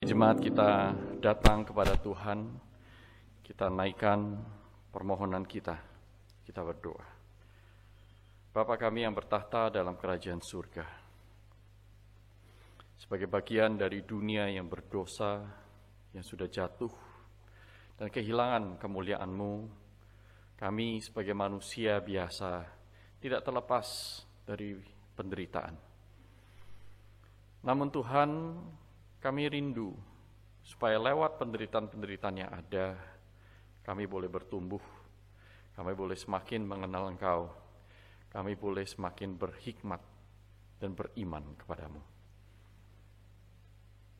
Jemaat kita datang kepada Tuhan, kita naikkan permohonan kita berdoa. Bapa kami yang bertahta dalam kerajaan surga, sebagai bagian dari dunia yang berdosa, yang sudah jatuh, dan kehilangan kemuliaan-Mu, kami sebagai manusia biasa tidak terlepas dari penderitaan. Namun Tuhan, kami rindu supaya lewat penderitaan-penderitaan yang ada, kami boleh bertumbuh, kami boleh semakin mengenal Engkau, kami boleh semakin berhikmat dan beriman kepadamu.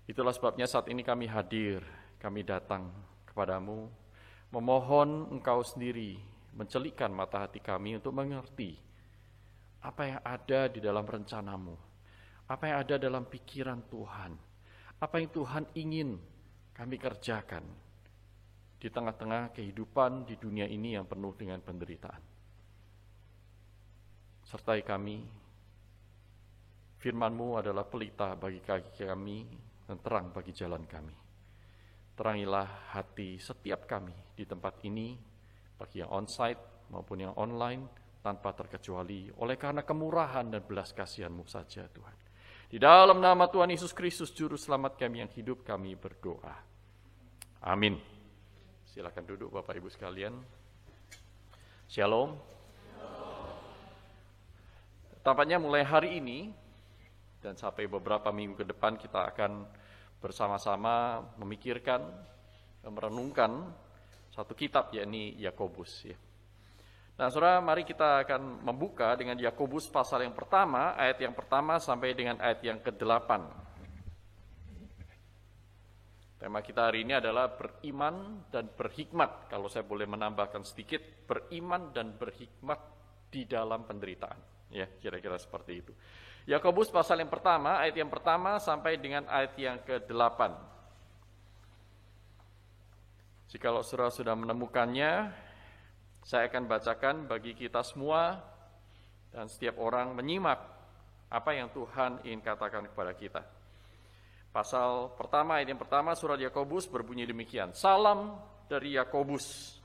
Itulah sebabnya saat ini kami hadir, kami datang kepadamu, memohon Engkau sendiri mencelikkan mata hati kami untuk mengerti apa yang ada di dalam rencanamu, apa yang ada dalam pikiran Tuhan, apa yang Tuhan ingin kami kerjakan di tengah-tengah kehidupan di dunia ini yang penuh dengan penderitaan. Sertai kami, firman-Mu adalah pelita bagi kaki kami dan terang bagi jalan kami. Terangilah hati setiap kami di tempat ini, bagi yang onsite maupun yang online, tanpa terkecuali, oleh karena kemurahan dan belas kasihan-Mu saja Tuhan. Di dalam nama Tuhan Yesus Kristus, Juru Selamat kami yang hidup, kami berdoa. Amin. Silakan duduk Bapak Ibu sekalian. Shalom. Tampaknya mulai hari ini dan sampai beberapa minggu ke depan kita akan bersama-sama memikirkan dan merenungkan satu kitab, yakni Yakobus. Nah, saudara, mari kita akan membuka dengan Yakobus pasal yang pertama, ayat yang pertama sampai dengan ayat yang ke-8. Tema kita hari ini adalah beriman dan berhikmat. Kalau saya boleh menambahkan sedikit, beriman dan berhikmat di dalam penderitaan. Ya, kira-kira seperti itu. Yakobus pasal yang pertama, ayat yang pertama sampai dengan ayat yang ke-8. Jikalau saudara sudah menemukannya, saya akan bacakan bagi kita semua dan setiap orang menyimak apa yang Tuhan ingin katakan kepada kita. Pasal pertama, ayat yang pertama, surat Yakobus berbunyi demikian. Salam dari Yakobus,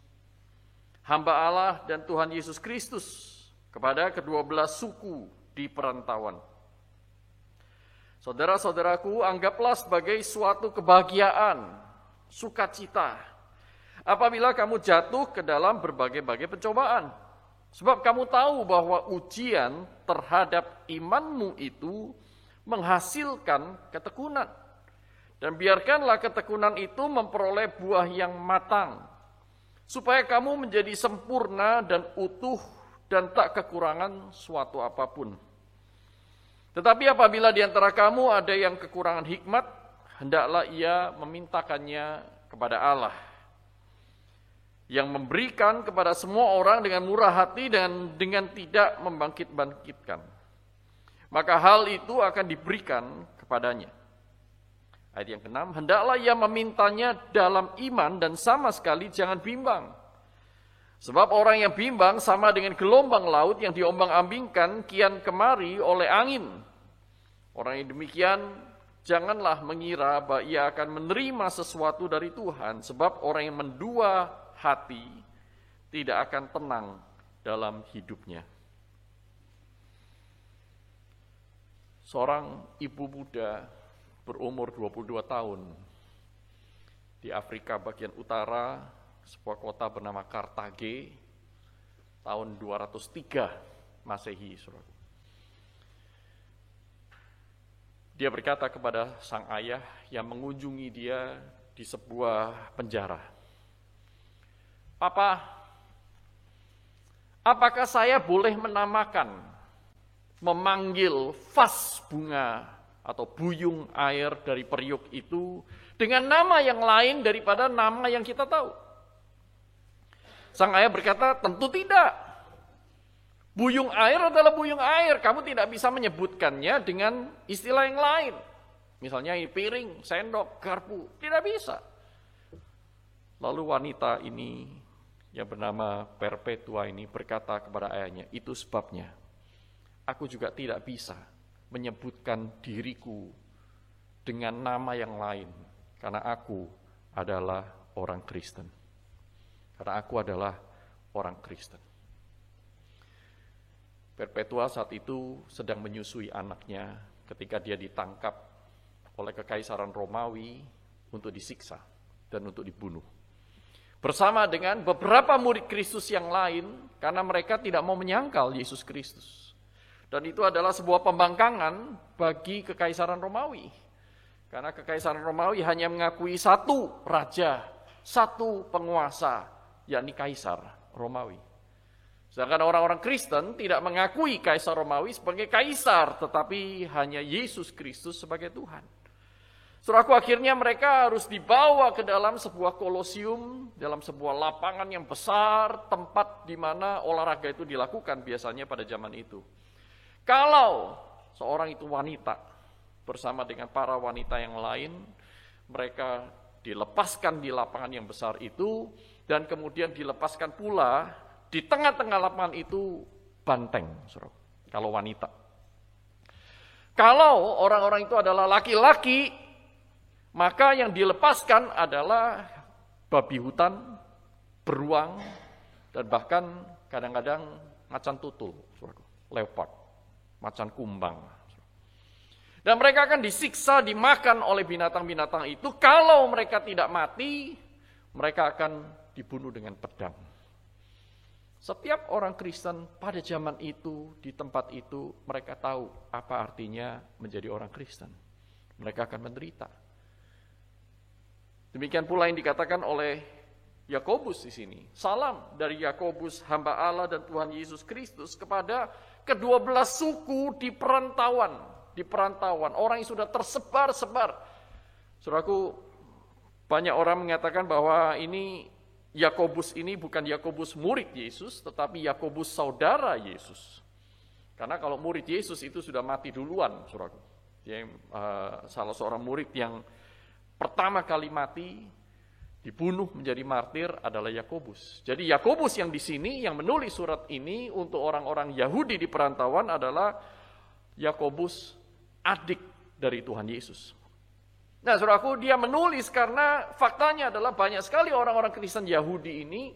hamba Allah dan Tuhan Yesus Kristus, kepada kedua-belah suku di perantauan. Saudara-saudaraku, anggaplah sebagai suatu kebahagiaan, sukacita, apabila kamu jatuh ke dalam berbagai-bagai pencobaan. Sebab kamu tahu bahwa ujian terhadap imanmu itu menghasilkan ketekunan. Dan biarkanlah ketekunan itu memperoleh buah yang matang, supaya kamu menjadi sempurna dan utuh dan tak kekurangan suatu apapun. Tetapi apabila di antara kamu ada yang kekurangan hikmat, hendaklah ia memintakannya kepada Allah, yang memberikan kepada semua orang dengan murah hati dan dengan tidak membangkit-bangkitkan. Maka hal itu akan diberikan kepadanya. Ayat yang ke-6, hendaklah ia memintanya dalam iman dan sama sekali jangan bimbang. Sebab orang yang bimbang sama dengan gelombang laut yang diombang-ambingkan kian kemari oleh angin. Orang yang demikian janganlah mengira bahwa ia akan menerima sesuatu dari Tuhan, sebab orang yang mendua hati tidak akan tenang dalam hidupnya. Seorang ibu muda berumur 22 tahun di Afrika bagian utara, sebuah kota bernama Kartage, tahun 203 Masehi. Dia berkata kepada sang ayah yang mengunjungi dia di sebuah penjara, "Papa, apakah saya boleh memanggil vas bunga atau buyung air dari periuk itu dengan nama yang lain daripada nama yang kita tahu?" Sang ayah berkata, "Tentu tidak. Buyung air adalah buyung air. Kamu tidak bisa menyebutkannya dengan istilah yang lain. Misalnya piring, sendok, garpu. Tidak bisa." Lalu wanita ini yang bernama Perpetua ini berkata kepada ayahnya, "Itu sebabnya aku juga tidak bisa menyebutkan diriku dengan nama yang lain karena aku adalah orang Kristen. Karena aku adalah orang Kristen. Perpetua saat itu sedang menyusui anaknya ketika dia ditangkap oleh kekaisaran Romawi untuk disiksa dan untuk dibunuh. Bersama dengan beberapa murid Kristus yang lain, karena mereka tidak mau menyangkal Yesus Kristus. Dan itu adalah sebuah pembangkangan bagi kekaisaran Romawi. Karena kekaisaran Romawi hanya mengakui satu raja, satu penguasa, yakni kaisar Romawi. Sedangkan orang-orang Kristen tidak mengakui kaisar Romawi sebagai kaisar, tetapi hanya Yesus Kristus sebagai Tuhan. Saudaraku, akhirnya mereka harus dibawa ke dalam sebuah kolosium, dalam sebuah lapangan yang besar, tempat di mana olahraga itu dilakukan biasanya pada zaman itu. Kalau seorang itu wanita, bersama dengan para wanita yang lain, mereka dilepaskan di lapangan yang besar itu, dan kemudian dilepaskan pula di tengah-tengah lapangan itu banteng, saudara, kalau wanita. Kalau orang-orang itu adalah laki-laki, maka yang dilepaskan adalah babi hutan, beruang, dan bahkan kadang-kadang macan tutul, leopard, macan kumbang. Dan mereka akan disiksa, dimakan oleh binatang-binatang itu. Kalau mereka tidak mati, mereka akan dibunuh dengan pedang. Setiap orang Kristen pada zaman itu, di tempat itu, mereka tahu apa artinya menjadi orang Kristen. Mereka akan menderita. Demikian pula yang dikatakan oleh Yakobus di sini. Salam dari Yakobus, hamba Allah dan Tuhan Yesus Kristus kepada ke-12 suku di perantauan. Di perantauan, orang yang sudah tersebar-sebar. Saudaraku, banyak orang mengatakan bahwa ini Yakobus ini bukan Yakobus murid Yesus, tetapi Yakobus saudara Yesus. Karena kalau murid Yesus itu sudah mati duluan, saudaraku. Dia salah seorang murid yang pertama kali mati, dibunuh menjadi martir adalah Yakobus. Jadi Yakobus yang di sini, yang menulis surat ini untuk orang-orang Yahudi di perantauan adalah Yakobus, adik dari Tuhan Yesus. Nah, saudaraku, dia menulis karena faktanya adalah banyak sekali orang-orang Kristen Yahudi ini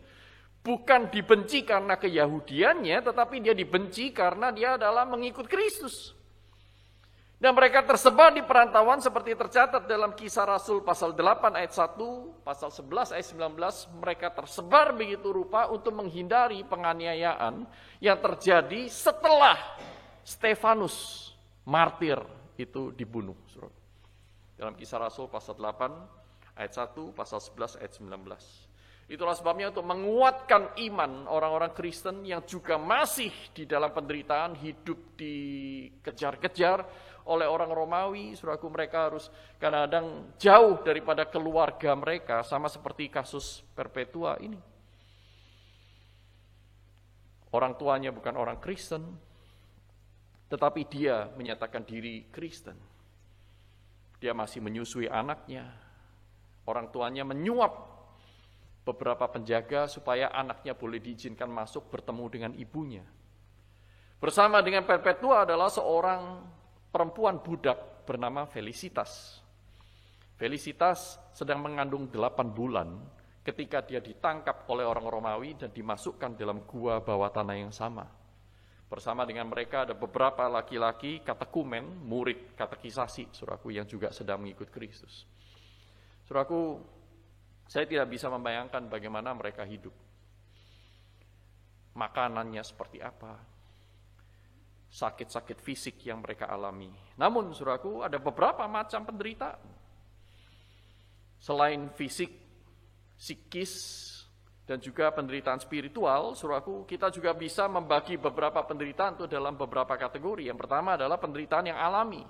bukan dibenci karena keyahudiannya, tetapi dia dibenci karena dia adalah mengikut Kristus. Dan mereka tersebar di perantauan seperti tercatat dalam Kisah Rasul pasal 8 ayat 1, pasal 11 ayat 19, mereka tersebar begitu rupa untuk menghindari penganiayaan yang terjadi setelah Stefanus martir itu dibunuh. Dalam Kisah Rasul pasal 8 ayat 1, pasal 11 ayat 19. Itulah sebabnya untuk menguatkan iman orang-orang Kristen yang juga masih di dalam penderitaan, hidup dikejar-kejar oleh orang Romawi, saudaraku, mereka harus kadang-kadang jauh daripada keluarga mereka, sama seperti kasus Perpetua ini. Orang tuanya bukan orang Kristen, tetapi dia menyatakan diri Kristen. Dia masih menyusui anaknya. Orang tuanya menyuap beberapa penjaga supaya anaknya boleh diizinkan masuk bertemu dengan ibunya. Bersama dengan Perpetua adalah seorang perempuan budak bernama Felicitas. Felicitas sedang mengandung 8 bulan ketika dia ditangkap oleh orang Romawi dan dimasukkan dalam gua bawah tanah yang sama. Bersama dengan mereka ada beberapa laki-laki katekumen, murid katekisasi, saudaraku, yang juga sedang mengikut Kristus. Saudaraku, saya tidak bisa membayangkan bagaimana mereka hidup. Makanannya seperti apa, sakit-sakit fisik yang mereka alami. Namun, saudaraku, ada beberapa macam penderitaan. Selain fisik, psikis, dan juga penderitaan spiritual, saudaraku, kita juga bisa membagi beberapa penderitaan itu dalam beberapa kategori. Yang pertama adalah penderitaan yang alami.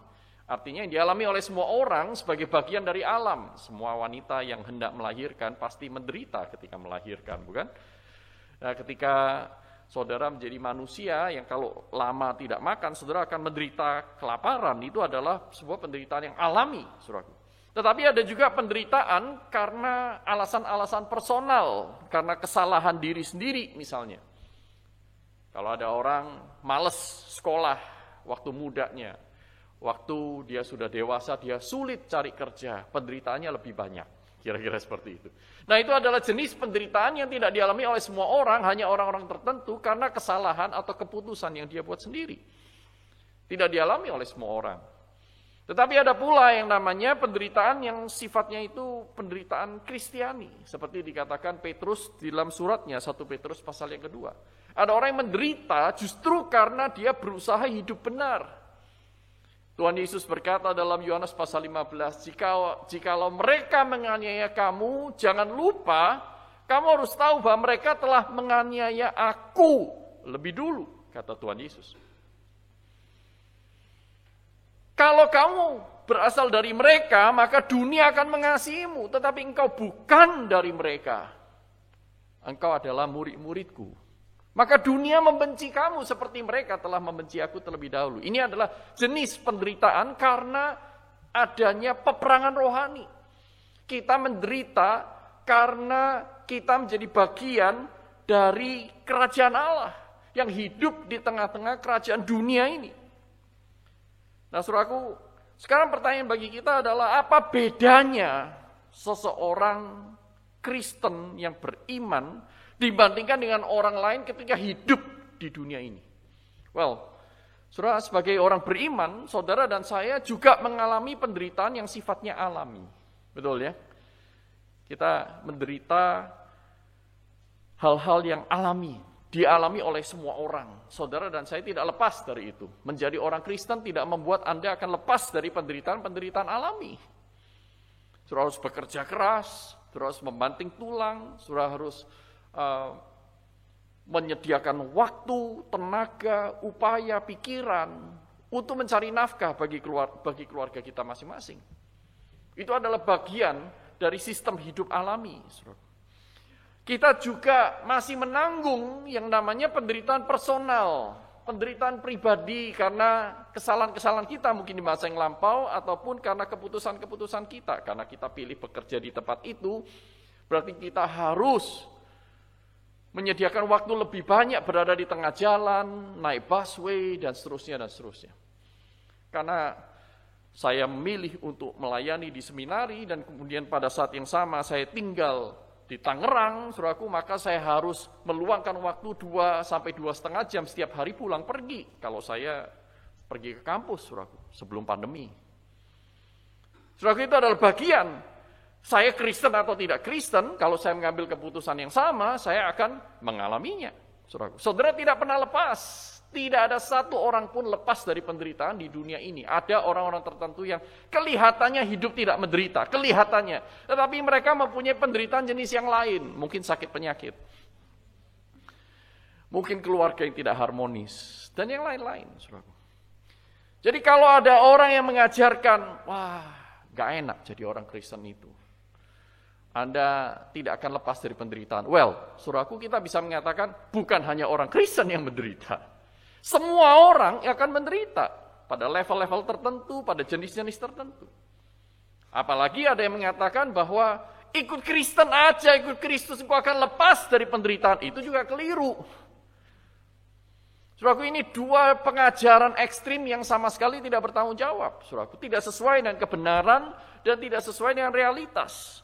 Artinya yang dialami oleh semua orang sebagai bagian dari alam. Semua wanita yang hendak melahirkan pasti menderita ketika melahirkan, bukan? Nah, ketika saudara menjadi manusia yang kalau lama tidak makan, saudara akan menderita kelaparan. Itu adalah sebuah penderitaan yang alami, saudaraku. Tetapi ada juga penderitaan karena alasan-alasan personal, karena kesalahan diri sendiri misalnya. Kalau ada orang malas sekolah waktu mudanya, Waktu dia sudah dewasa, dia sulit cari kerja, penderitaannya lebih banyak. Kira-kira seperti itu. Nah, itu adalah jenis penderitaan yang tidak dialami oleh semua orang, hanya orang-orang tertentu karena kesalahan atau keputusan yang dia buat sendiri. Tidak dialami oleh semua orang. Tetapi ada pula yang namanya penderitaan yang sifatnya itu penderitaan Kristiani. Seperti dikatakan Petrus di dalam suratnya, 1 Petrus pasal yang kedua. Ada orang yang menderita justru karena dia berusaha hidup benar. Tuhan Yesus berkata dalam Yohanes pasal 15, jikalau mereka menganiaya kamu, jangan lupa, kamu harus tahu bahwa mereka telah menganiaya aku lebih dulu, kata Tuhan Yesus. Kalau kamu berasal dari mereka, maka dunia akan mengasihimu, tetapi engkau bukan dari mereka. Engkau adalah murid-muridku. Maka dunia membenci kamu seperti mereka telah membenci aku terlebih dahulu. Ini adalah jenis penderitaan karena adanya peperangan rohani. Kita menderita karena kita menjadi bagian dari kerajaan Allah yang hidup di tengah-tengah kerajaan dunia ini. Nah, saudaraku, sekarang pertanyaan bagi kita adalah apa bedanya seseorang Kristen yang beriman dibandingkan dengan orang lain ketika hidup di dunia ini? Well, saudara, sebagai orang beriman, saudara dan saya juga mengalami penderitaan yang sifatnya alami. Betul ya? Kita menderita hal-hal yang alami, dialami oleh semua orang. Saudara dan saya tidak lepas dari itu. Menjadi orang Kristen tidak membuat Anda akan lepas dari penderitaan-penderitaan alami. Saudara harus bekerja keras, saudara harus membanting tulang, saudara harus menyediakan waktu, tenaga, upaya, pikiran untuk mencari nafkah bagi keluarga kita masing-masing. Itu adalah bagian dari sistem hidup alami. Kita juga masih menanggung yang namanya penderitaan personal, penderitaan pribadi karena kesalahan-kesalahan kita mungkin di masa yang lampau ataupun karena keputusan-keputusan kita. Karena kita pilih bekerja di tempat itu, berarti kita harus menyediakan waktu lebih banyak berada di tengah jalan, naik busway, dan seterusnya, dan seterusnya. Karena saya memilih untuk melayani di seminari, dan kemudian pada saat yang sama saya tinggal di Tangerang, saudaraku, maka saya harus meluangkan waktu 2-2,5 jam setiap hari pulang pergi, kalau saya pergi ke kampus, saudaraku, sebelum pandemi. Saudaraku, itu adalah bagian. Saya Kristen atau tidak Kristen, kalau saya mengambil keputusan yang sama, saya akan mengalaminya. Saudara tidak pernah lepas. Tidak ada satu orang pun lepas dari penderitaan di dunia ini. Ada orang-orang tertentu yang kelihatannya hidup tidak menderita, kelihatannya. Tetapi mereka mempunyai penderitaan jenis yang lain. Mungkin sakit penyakit. Mungkin keluarga yang tidak harmonis. Dan yang lain-lain. Jadi kalau ada orang yang mengajarkan, wah, gak enak jadi orang Kristen itu. Anda tidak akan lepas dari penderitaan. Well, saudaraku, kita bisa mengatakan bukan hanya orang Kristen yang menderita. Semua orang akan menderita pada level-level tertentu, pada jenis-jenis tertentu. Apalagi ada yang mengatakan bahwa ikut Kristen aja, ikut Kristus, engkau akan lepas dari penderitaan. Itu juga keliru. Saudaraku, ini dua pengajaran ekstrim yang sama sekali tidak bertanggung jawab. Saudaraku, tidak sesuai dengan kebenaran dan tidak sesuai dengan realitas.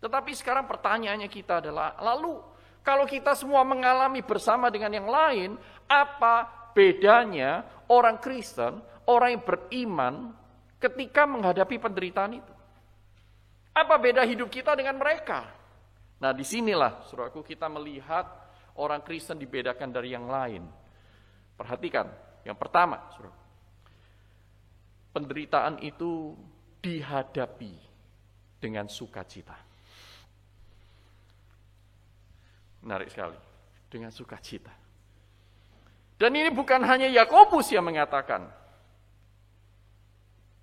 Tetapi sekarang pertanyaannya kita adalah, lalu kalau kita semua mengalami bersama dengan yang lain, apa bedanya orang Kristen, orang yang beriman ketika menghadapi penderitaan itu? Apa beda hidup kita dengan mereka? Nah, disinilah, saudaraku, kita melihat orang Kristen dibedakan dari yang lain. Perhatikan, yang pertama, saudaraku, penderitaan itu dihadapi dengan sukacita. Menarik sekali, dengan sukacita. Dan ini bukan hanya Yakobus yang mengatakan.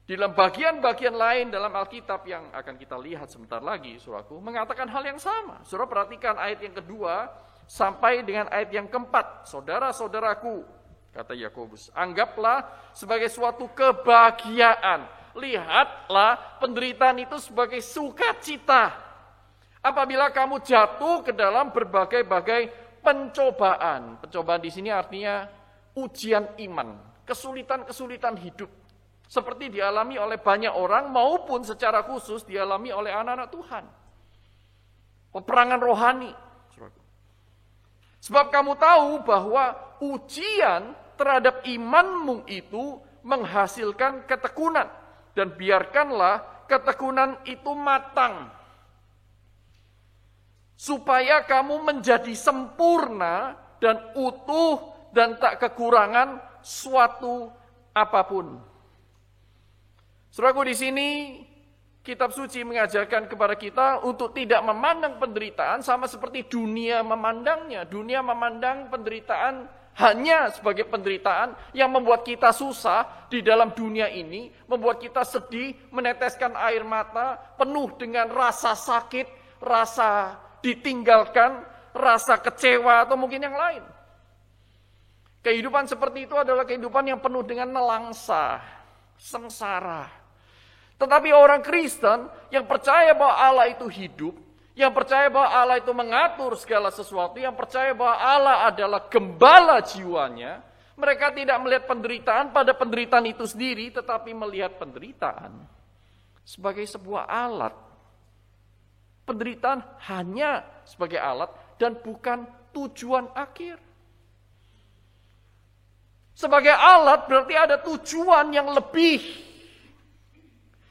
Di dalam bagian-bagian lain dalam Alkitab yang akan kita lihat sebentar lagi, saudaraku, mengatakan hal yang sama. Saudara perhatikan ayat yang kedua sampai dengan ayat yang keempat. Saudara-saudaraku, kata Yakobus, anggaplah sebagai suatu kebahagiaan. Lihatlah penderitaan itu sebagai sukacita. Apabila kamu jatuh ke dalam berbagai-bagai pencobaan. Pencobaan di sini artinya ujian iman, kesulitan-kesulitan hidup. Seperti dialami oleh banyak orang maupun secara khusus dialami oleh anak-anak Tuhan. Peperangan rohani. Sebab kamu tahu bahwa ujian terhadap imanmu itu menghasilkan ketekunan. Dan biarkanlah ketekunan itu matang. Supaya kamu menjadi sempurna dan utuh dan tak kekurangan suatu apapun. Saudaraku, di sini kitab suci mengajarkan kepada kita untuk tidak memandang penderitaan sama seperti dunia memandangnya. Dunia memandang penderitaan hanya sebagai penderitaan yang membuat kita susah di dalam dunia ini, membuat kita sedih, meneteskan air mata, penuh dengan rasa sakit, rasa ditinggalkan, rasa kecewa, atau mungkin yang lain. Kehidupan seperti itu adalah kehidupan yang penuh dengan nelangsa, sengsara. Tetapi orang Kristen yang percaya bahwa Allah itu hidup, yang percaya bahwa Allah itu mengatur segala sesuatu, yang percaya bahwa Allah adalah gembala jiwanya, mereka tidak melihat penderitaan pada penderitaan itu sendiri, tetapi melihat penderitaan sebagai sebuah alat. Penderitaan hanya sebagai alat dan bukan tujuan akhir. Sebagai alat berarti ada tujuan yang lebih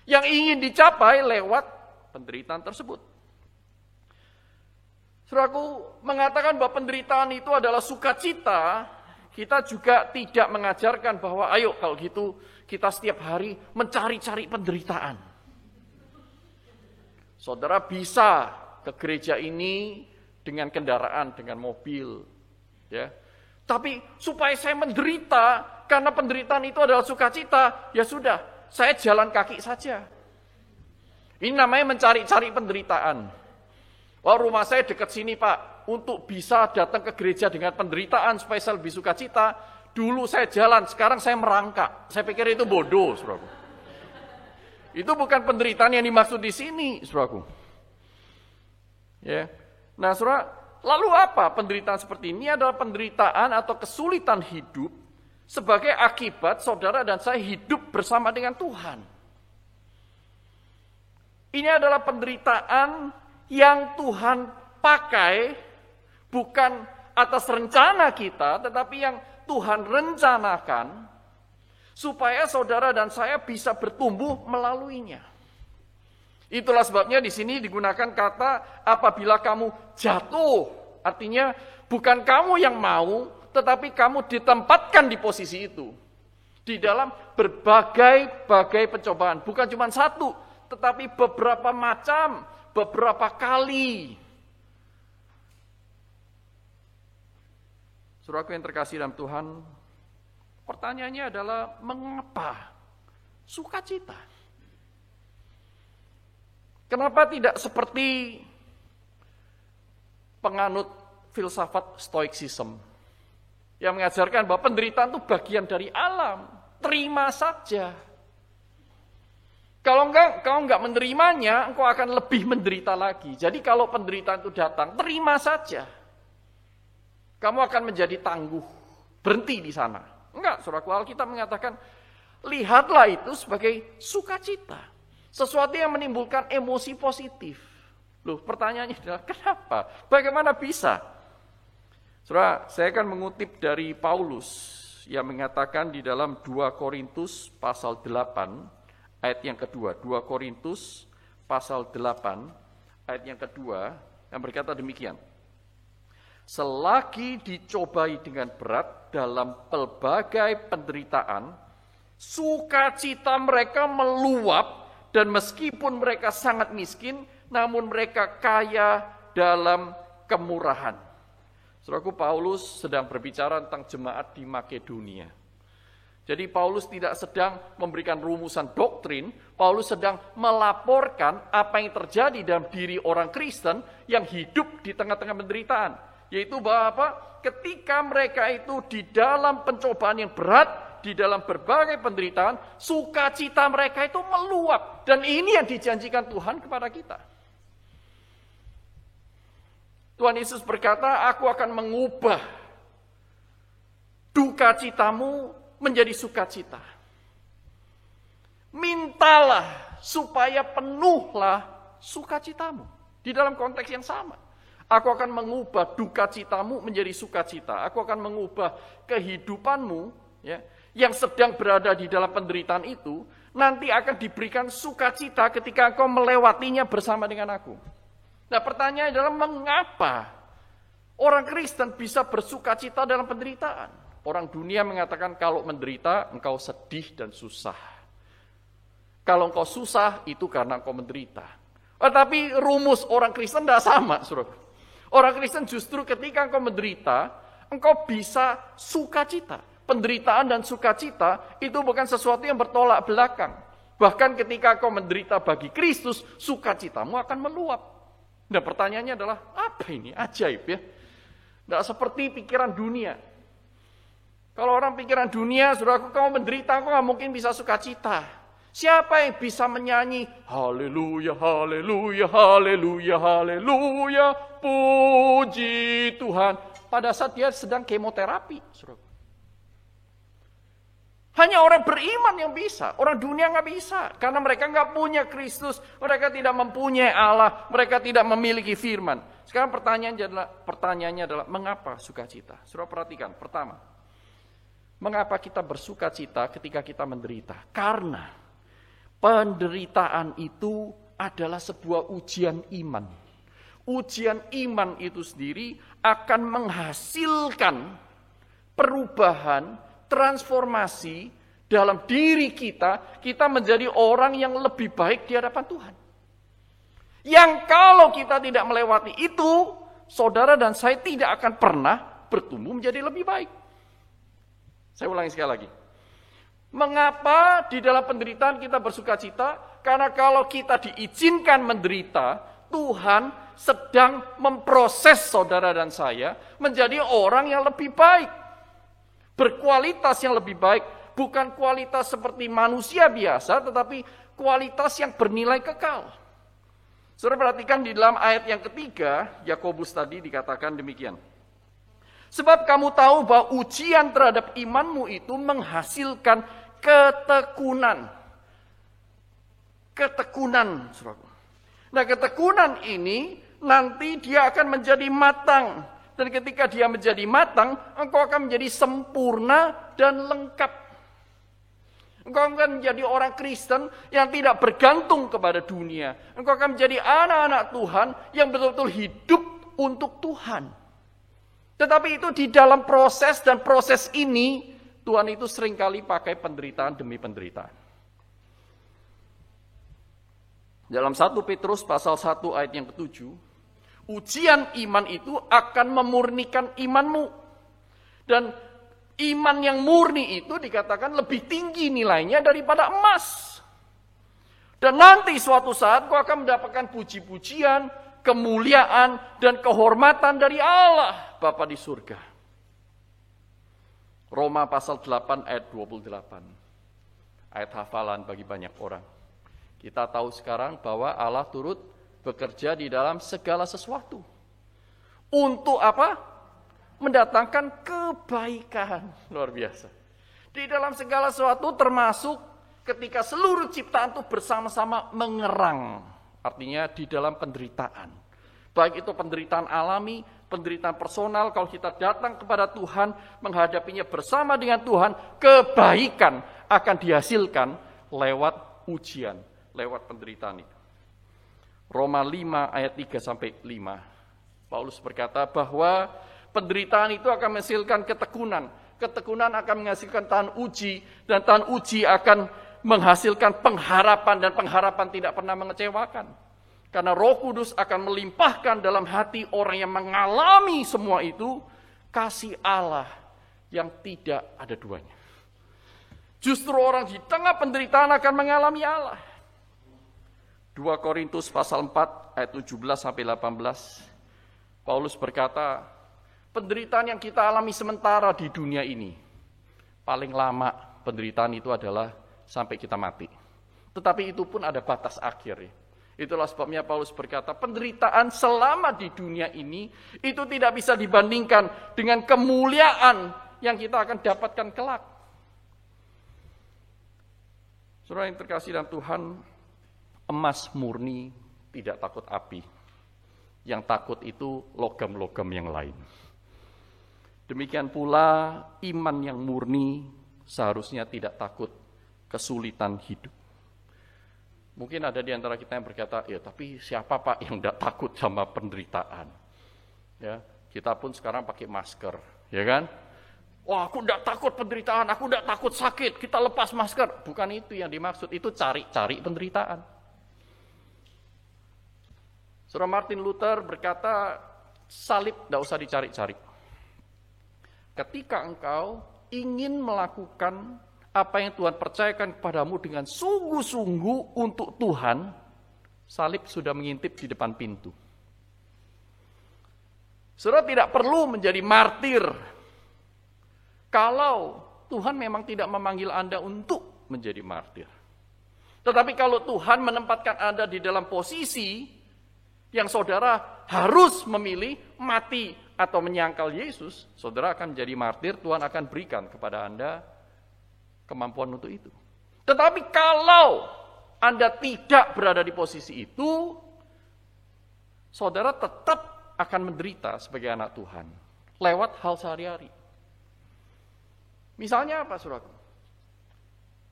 yang ingin dicapai lewat penderitaan tersebut. Saudaraku, mengatakan bahwa penderitaan itu adalah sukacita, kita juga tidak mengajarkan bahwa ayo kalau gitu kita setiap hari mencari-cari penderitaan. Saudara bisa ke gereja ini dengan kendaraan, dengan mobil, ya. Tapi supaya saya menderita karena penderitaan itu adalah sukacita, ya sudah. Saya jalan kaki saja. Ini namanya mencari-cari penderitaan. Wah, rumah saya dekat sini, Pak. Untuk bisa datang ke gereja dengan penderitaan supaya saya lebih sukacita, dulu saya jalan, sekarang saya merangkak. Saya pikir itu bodoh, saudaraku. Itu bukan penderitaan yang dimaksud di sini, saudaraku. Ya. Nah, saudara, lalu apa penderitaan seperti ini? Adalah penderitaan atau kesulitan hidup sebagai akibat saudara dan saya hidup bersama dengan Tuhan. Ini adalah penderitaan yang Tuhan pakai bukan atas rencana kita, tetapi yang Tuhan rencanakan supaya saudara dan saya bisa bertumbuh melaluinya. Itulah sebabnya di sini digunakan kata apabila kamu jatuh, artinya bukan kamu yang mau, tetapi kamu ditempatkan di posisi itu. Di dalam berbagai pencobaan. Bukan cuma satu, tetapi beberapa macam, beberapa kali. Saudaraku yang terkasih dalam Tuhan, pertanyaannya adalah mengapa sukacita? Kenapa tidak seperti penganut filsafat stoicism yang mengajarkan bahwa penderitaan itu bagian dari alam, terima saja. Kalau enggak menerimanya, engkau akan lebih menderita lagi. Jadi kalau penderitaan itu datang, terima saja. Kamu akan menjadi tangguh, berhenti di sana. Enggak, saudaraku, Alkitab mengatakan, lihatlah itu sebagai sukacita. Sesuatu yang menimbulkan emosi positif. Loh, pertanyaannya adalah kenapa? Bagaimana bisa? Saudara, saya akan mengutip dari Paulus yang mengatakan di dalam 2 Korintus pasal 8 ayat yang kedua. 2 Korintus pasal 8 ayat yang kedua yang berkata demikian. Selagi dicobai dengan berat dalam pelbagai penderitaan, sukacita mereka meluap dan meskipun mereka sangat miskin, namun mereka kaya dalam kemurahan. Saudaraku, Paulus sedang berbicara tentang jemaat di Makedonia. Jadi Paulus tidak sedang memberikan rumusan doktrin, Paulus sedang melaporkan apa yang terjadi dalam diri orang Kristen yang hidup di tengah-tengah penderitaan. Yaitu bahwa ketika mereka itu di dalam pencobaan yang berat, di dalam berbagai penderitaan, sukacita mereka itu meluap. Dan ini yang dijanjikan Tuhan kepada kita. Tuhan Yesus berkata, aku akan mengubah duka citamu menjadi sukacita. mintalah supaya penuhlah sukacitamu. Di dalam konteks yang sama. Aku akan mengubah duka citamu menjadi sukacita. Aku akan mengubah kehidupanmu ya, yang sedang berada di dalam penderitaan itu, nanti akan diberikan sukacita ketika engkau melewatinya bersama dengan aku. Nah, pertanyaannya adalah mengapa orang Kristen bisa bersukacita dalam penderitaan? Orang dunia mengatakan kalau menderita engkau sedih dan susah. Kalau engkau susah itu karena engkau menderita. Tetapi rumus orang Kristen tidak sama, saudara. Orang Kristen justru ketika engkau menderita, engkau bisa sukacita. Penderitaan dan sukacita itu bukan sesuatu yang bertolak belakang. Bahkan ketika engkau menderita bagi Kristus, sukacitamu akan meluap. Nah, pertanyaannya adalah, apa ini? Ajaib ya. Tidak seperti pikiran dunia. Kalau orang pikiran dunia, saudara, kamu menderita, kau nggak mungkin bisa sukacita. Siapa yang bisa menyanyi haleluya, haleluya, haleluya, haleluya, puji Tuhan pada saat dia sedang kemoterapi? Hanya orang beriman yang bisa, orang dunia nggak bisa, karena mereka nggak punya Kristus, mereka tidak mempunyai Allah, mereka tidak memiliki firman. Sekarang pertanyaannya adalah mengapa sukacita? Saudara perhatikan, pertama, mengapa kita bersukacita ketika kita menderita? Karena penderitaan itu adalah sebuah ujian iman. Ujian iman itu sendiri akan menghasilkan perubahan, transformasi dalam diri kita. Kita menjadi orang yang lebih baik di hadapan Tuhan. Yang kalau kita tidak melewati itu, saudara dan saya tidak akan pernah bertumbuh menjadi lebih baik. Saya ulangi sekali lagi. Mengapa di dalam penderitaan kita bersukacita? Karena kalau kita diizinkan menderita, Tuhan sedang memproses saudara dan saya menjadi orang yang lebih baik. Berkualitas yang lebih baik. Bukan kualitas seperti manusia biasa, tetapi kualitas yang bernilai kekal. Saudara perhatikan di dalam ayat yang ketiga, Yakobus tadi dikatakan demikian. Sebab kamu tahu bahwa ujian terhadap imanmu itu menghasilkan ketekunan. Ketekunan, saudara. Nah, ketekunan ini nanti dia akan menjadi matang. Dan ketika dia menjadi matang, engkau akan menjadi sempurna dan lengkap. Engkau akan menjadi orang Kristen yang tidak bergantung kepada dunia. Engkau akan menjadi anak-anak Tuhan yang betul-betul hidup untuk Tuhan. Tetapi itu di dalam proses, dan proses ini Tuhan itu seringkali pakai penderitaan demi penderitaan. Dalam 1 Petrus pasal 1 ayat yang ke-7, ujian iman itu akan memurnikan imanmu. Dan iman yang murni itu dikatakan lebih tinggi nilainya daripada emas. Dan nanti suatu saat kau akan mendapatkan puji-pujian, kemuliaan, dan kehormatan dari Allah Bapa di surga. Roma pasal 8 ayat 28. Ayat hafalan bagi banyak orang. Kita tahu sekarang bahwa Allah turut bekerja di dalam segala sesuatu. Untuk apa? Mendatangkan kebaikan. Luar biasa. Di dalam segala sesuatu termasuk ketika seluruh ciptaan itu bersama-sama mengerang. Artinya di dalam penderitaan. Baik itu penderitaan alami, penderitaan personal, kalau kita datang kepada Tuhan, menghadapinya bersama dengan Tuhan, kebaikan akan dihasilkan lewat ujian, lewat penderitaan itu. Roma 5 ayat 3-5. Paulus berkata bahwa penderitaan itu akan menghasilkan ketekunan. Ketekunan akan menghasilkan tahan uji, dan tahan uji akan menghasilkan pengharapan, dan pengharapan tidak pernah mengecewakan. Karena Roh Kudus akan melimpahkan dalam hati orang yang mengalami semua itu kasih Allah yang tidak ada duanya. Justru orang di tengah penderitaan akan mengalami Allah. 2 Korintus pasal 4 ayat 17-18. Paulus berkata, penderitaan yang kita alami sementara di dunia ini, paling lama penderitaan itu adalah sampai kita mati. Tetapi itu pun ada batas akhir ya. Itulah sebabnya Paulus berkata, penderitaan selama di dunia ini itu tidak bisa dibandingkan dengan kemuliaan yang kita akan dapatkan kelak. Saudara yang terkasih dalam Tuhan, emas murni tidak takut api. Yang takut itu logam-logam yang lain. Demikian pula iman yang murni seharusnya tidak takut kesulitan hidup. Mungkin ada di antara kita yang berkata, ya tapi siapa Pak yang tidak takut sama penderitaan? Ya, kita pun sekarang pakai masker, ya kan? Wah, aku tidak takut penderitaan, aku tidak takut sakit, kita lepas masker. Bukan itu yang dimaksud, itu cari-cari penderitaan. Saudara Martin Luther berkata, salib tidak usah dicari-cari. Ketika engkau ingin melakukan apa yang Tuhan percayakan kepadamu dengan sungguh-sungguh untuk Tuhan, salib sudah mengintip di depan pintu. Saudara tidak perlu menjadi martir kalau Tuhan memang tidak memanggil Anda untuk menjadi martir. Tetapi kalau Tuhan menempatkan Anda di dalam posisi yang saudara harus memilih mati atau menyangkal Yesus, saudara akan menjadi martir, Tuhan akan berikan kepada Anda kemampuan untuk itu. Tetapi kalau Anda tidak berada di posisi itu, saudara tetap akan menderita sebagai anak Tuhan lewat hal sehari-hari. Misalnya apa, saudara?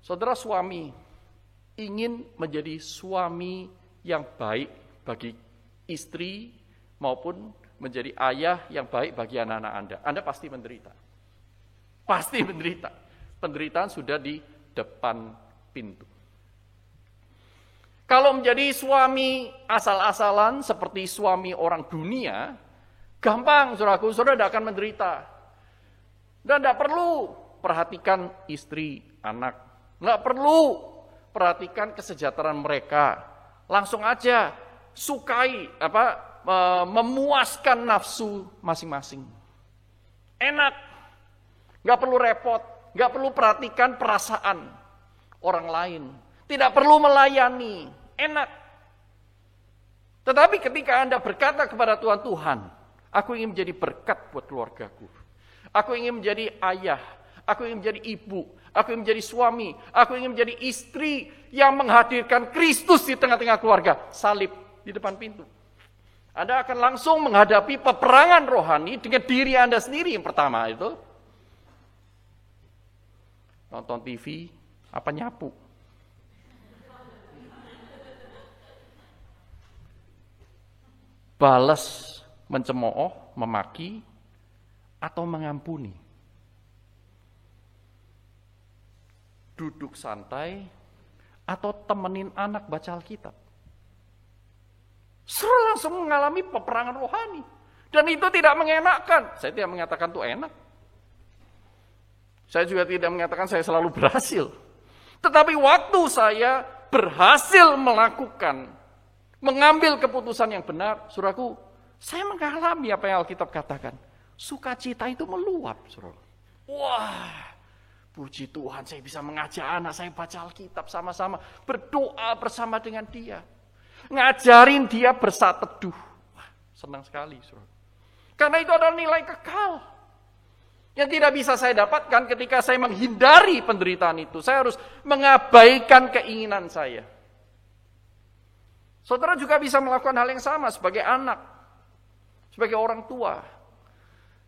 Saudara suami ingin menjadi suami yang baik bagi istri maupun menjadi ayah yang baik bagi anak-anak Anda. Anda pasti menderita. Pasti menderita. Penderitaan sudah di depan pintu. Kalau menjadi suami asal-asalan seperti suami orang dunia, gampang, saudaraku, saudara tidak akan menderita. Dan tidak perlu perhatikan istri, anak. Nggak perlu perhatikan kesejahteraan mereka. Langsung aja sukai, memuaskan nafsu masing-masing. Enak. Nggak perlu repot. Nggak perlu perhatikan perasaan orang lain. Tidak perlu melayani. Enak. Tetapi ketika Anda berkata kepada Tuhan, Tuhan, aku ingin menjadi berkat buat keluargaku. Aku ingin menjadi ayah. Aku ingin menjadi ibu, aku ingin menjadi suami, aku ingin menjadi istri yang menghadirkan Kristus di tengah-tengah keluarga. Salib di depan pintu. Anda akan langsung menghadapi peperangan rohani dengan diri Anda sendiri yang pertama itu. Nonton TV, apa nyapu? Balas, mencemooh, memaki, atau mengampuni. Duduk santai, atau temenin anak baca Alkitab. Saudara langsung mengalami peperangan rohani. Dan itu tidak mengenakkan. Saya tidak mengatakan itu enak. Saya juga tidak mengatakan saya selalu berhasil. Tetapi waktu saya berhasil mengambil keputusan yang benar, saudaraku, saya mengalami apa yang Alkitab katakan. Sukacita itu meluap, saudara. Wah, puji Tuhan, saya bisa mengajak anak saya baca Alkitab sama-sama, berdoa bersama dengan dia. Ngajarin dia bersateduh. Wah, senang sekali, saudara. Karena itu adalah nilai kekal yang tidak bisa saya dapatkan ketika saya menghindari penderitaan itu. Saya harus mengabaikan keinginan saya. Saudara juga bisa melakukan hal yang sama sebagai anak, sebagai orang tua,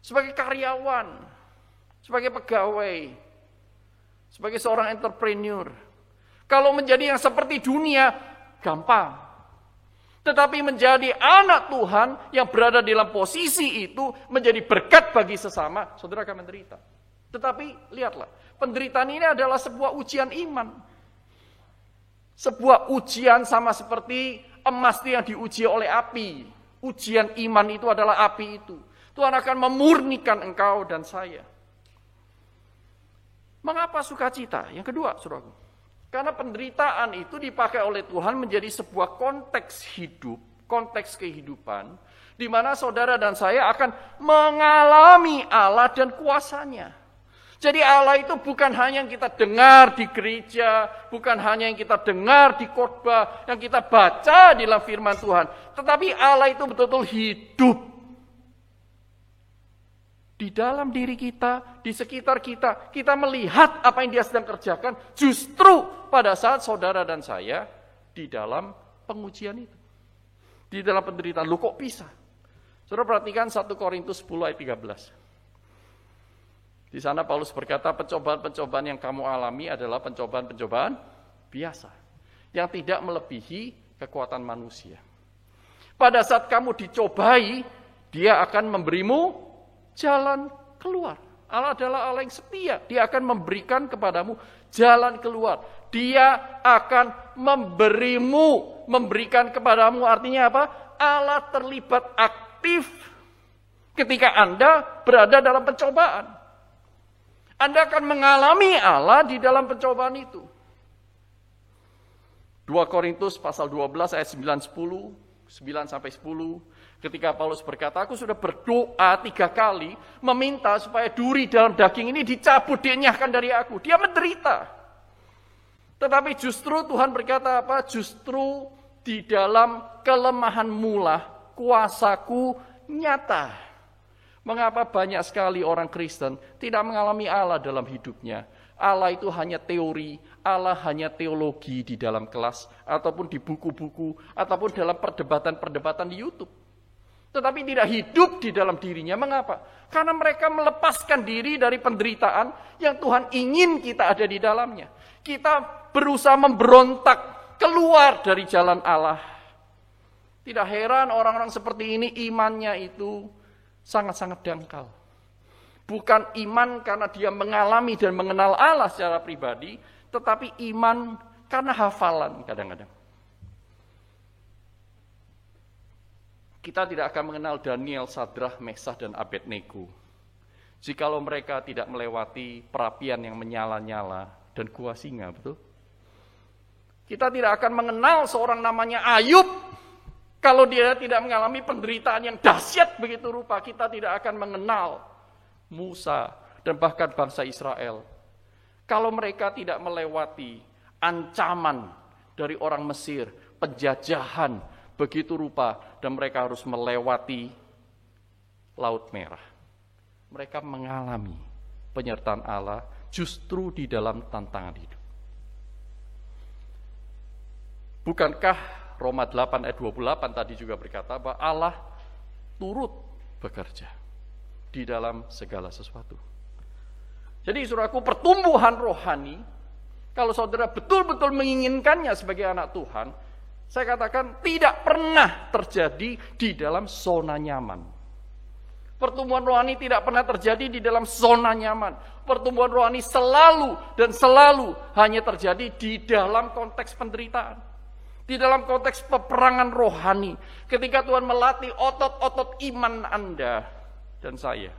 sebagai karyawan, sebagai pegawai, sebagai seorang entrepreneur. Kalau menjadi yang seperti dunia, gampang. Tetapi menjadi anak Tuhan yang berada di dalam posisi itu, menjadi berkat bagi sesama, saudara akan menderita. Tetapi lihatlah, penderitaan ini adalah sebuah ujian iman. Sebuah ujian sama seperti emas yang diuji oleh api. Ujian iman itu adalah api itu. Tuhan akan memurnikan engkau dan saya. Mengapa sukacita? Yang kedua, saudaraku. Karena penderitaan itu dipakai oleh Tuhan menjadi sebuah konteks hidup, konteks kehidupan, di mana saudara dan saya akan mengalami Allah dan kuasanya. Jadi Allah itu bukan hanya yang kita dengar di gereja, bukan hanya yang kita dengar di khotbah, yang kita baca di dalam firman Tuhan. Tetapi Allah itu betul-betul hidup. Di dalam diri kita, di sekitar kita, kita melihat apa yang dia sedang kerjakan justru pada saat saudara dan saya di dalam pengujian itu. Di dalam penderitaan. Loh kok bisa? Saudara perhatikan 1 Korintus 10 ayat 13. Di sana Paulus berkata, pencobaan-pencobaan yang kamu alami adalah pencobaan-pencobaan biasa. Yang tidak melebihi kekuatan manusia. Pada saat kamu dicobai, dia akan memberimu jalan keluar. Allah adalah Allah yang setia. Dia akan memberikan kepadamu jalan keluar. Dia akan memberikan kepadamu. Artinya apa? Allah terlibat aktif ketika Anda berada dalam pencobaan. Anda akan mengalami Allah di dalam pencobaan itu. 2 Korintus pasal 12 ayat 9-10, 9-10. Ketika Paulus berkata, aku sudah berdoa 3 kali, meminta supaya duri dalam daging ini dicabut, dienyahkan dari aku. Dia menderita. Tetapi justru Tuhan berkata apa? Justru di dalam kelemahanmu lah kuasaku nyata. Mengapa banyak sekali orang Kristen tidak mengalami Allah dalam hidupnya? Allah itu hanya teori, Allah hanya teologi di dalam kelas, ataupun di buku-buku, ataupun dalam perdebatan-perdebatan di YouTube. Tetapi tidak hidup di dalam dirinya. Mengapa? Karena mereka melepaskan diri dari penderitaan yang Tuhan ingin kita ada di dalamnya. Kita berusaha memberontak keluar dari jalan Allah. Tidak heran orang-orang seperti ini imannya itu sangat-sangat dangkal. Bukan iman karena dia mengalami dan mengenal Allah secara pribadi, tetapi iman karena hafalan kadang-kadang. Kita tidak akan mengenal Daniel, Sadrah, Mesah, dan Abednego jikalau mereka tidak melewati perapian yang menyala-nyala dan gua singa, betul? Kita tidak akan mengenal seorang namanya Ayub kalau dia tidak mengalami penderitaan yang dahsyat begitu rupa. Kita tidak akan mengenal Musa dan bahkan bangsa Israel kalau mereka tidak melewati ancaman dari orang Mesir, penjajahan begitu rupa, dan mereka harus melewati Laut Merah. Mereka mengalami penyertaan Allah justru di dalam tantangan hidup. Bukankah Roma 8 ayat 28 tadi juga berkata bahwa Allah turut bekerja di dalam segala sesuatu. Jadi saudaraku, pertumbuhan rohani, kalau saudara betul-betul menginginkannya sebagai anak Tuhan, saya katakan tidak pernah terjadi di dalam zona nyaman. Pertumbuhan rohani tidak pernah terjadi di dalam zona nyaman. Pertumbuhan rohani selalu dan selalu hanya terjadi di dalam konteks penderitaan. Di dalam konteks peperangan rohani. Ketika Tuhan melatih otot-otot iman Anda dan saya.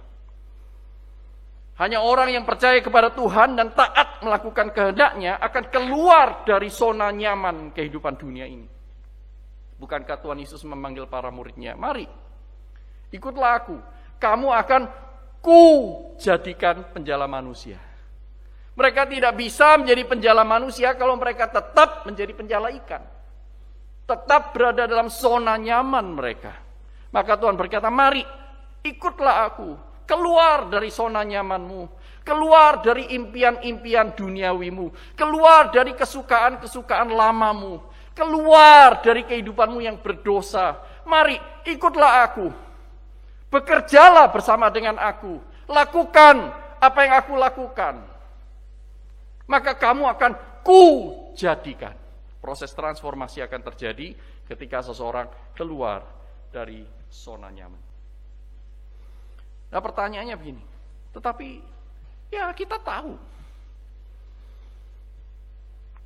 Hanya orang yang percaya kepada Tuhan dan taat melakukan kehendaknya akan keluar dari zona nyaman kehidupan dunia ini. Bukankah Tuhan Yesus memanggil para muridnya? Mari, ikutlah aku. Kamu akan jadikan penjala manusia. Mereka tidak bisa menjadi penjala manusia kalau mereka tetap menjadi penjala ikan. Tetap berada dalam zona nyaman mereka. Maka Tuhan berkata, mari, ikutlah aku. Keluar dari zona nyamanmu. Keluar dari impian-impian duniawimu. Keluar dari kesukaan-kesukaan lamamu. Keluar dari kehidupanmu yang berdosa. Mari, ikutlah aku. Bekerjalah bersama dengan aku. Lakukan apa yang aku lakukan. Maka kamu akan jadikan. Proses transformasi akan terjadi ketika seseorang keluar dari zona nyaman. Nah, pertanyaannya begini. Tetapi, ya kita tahu.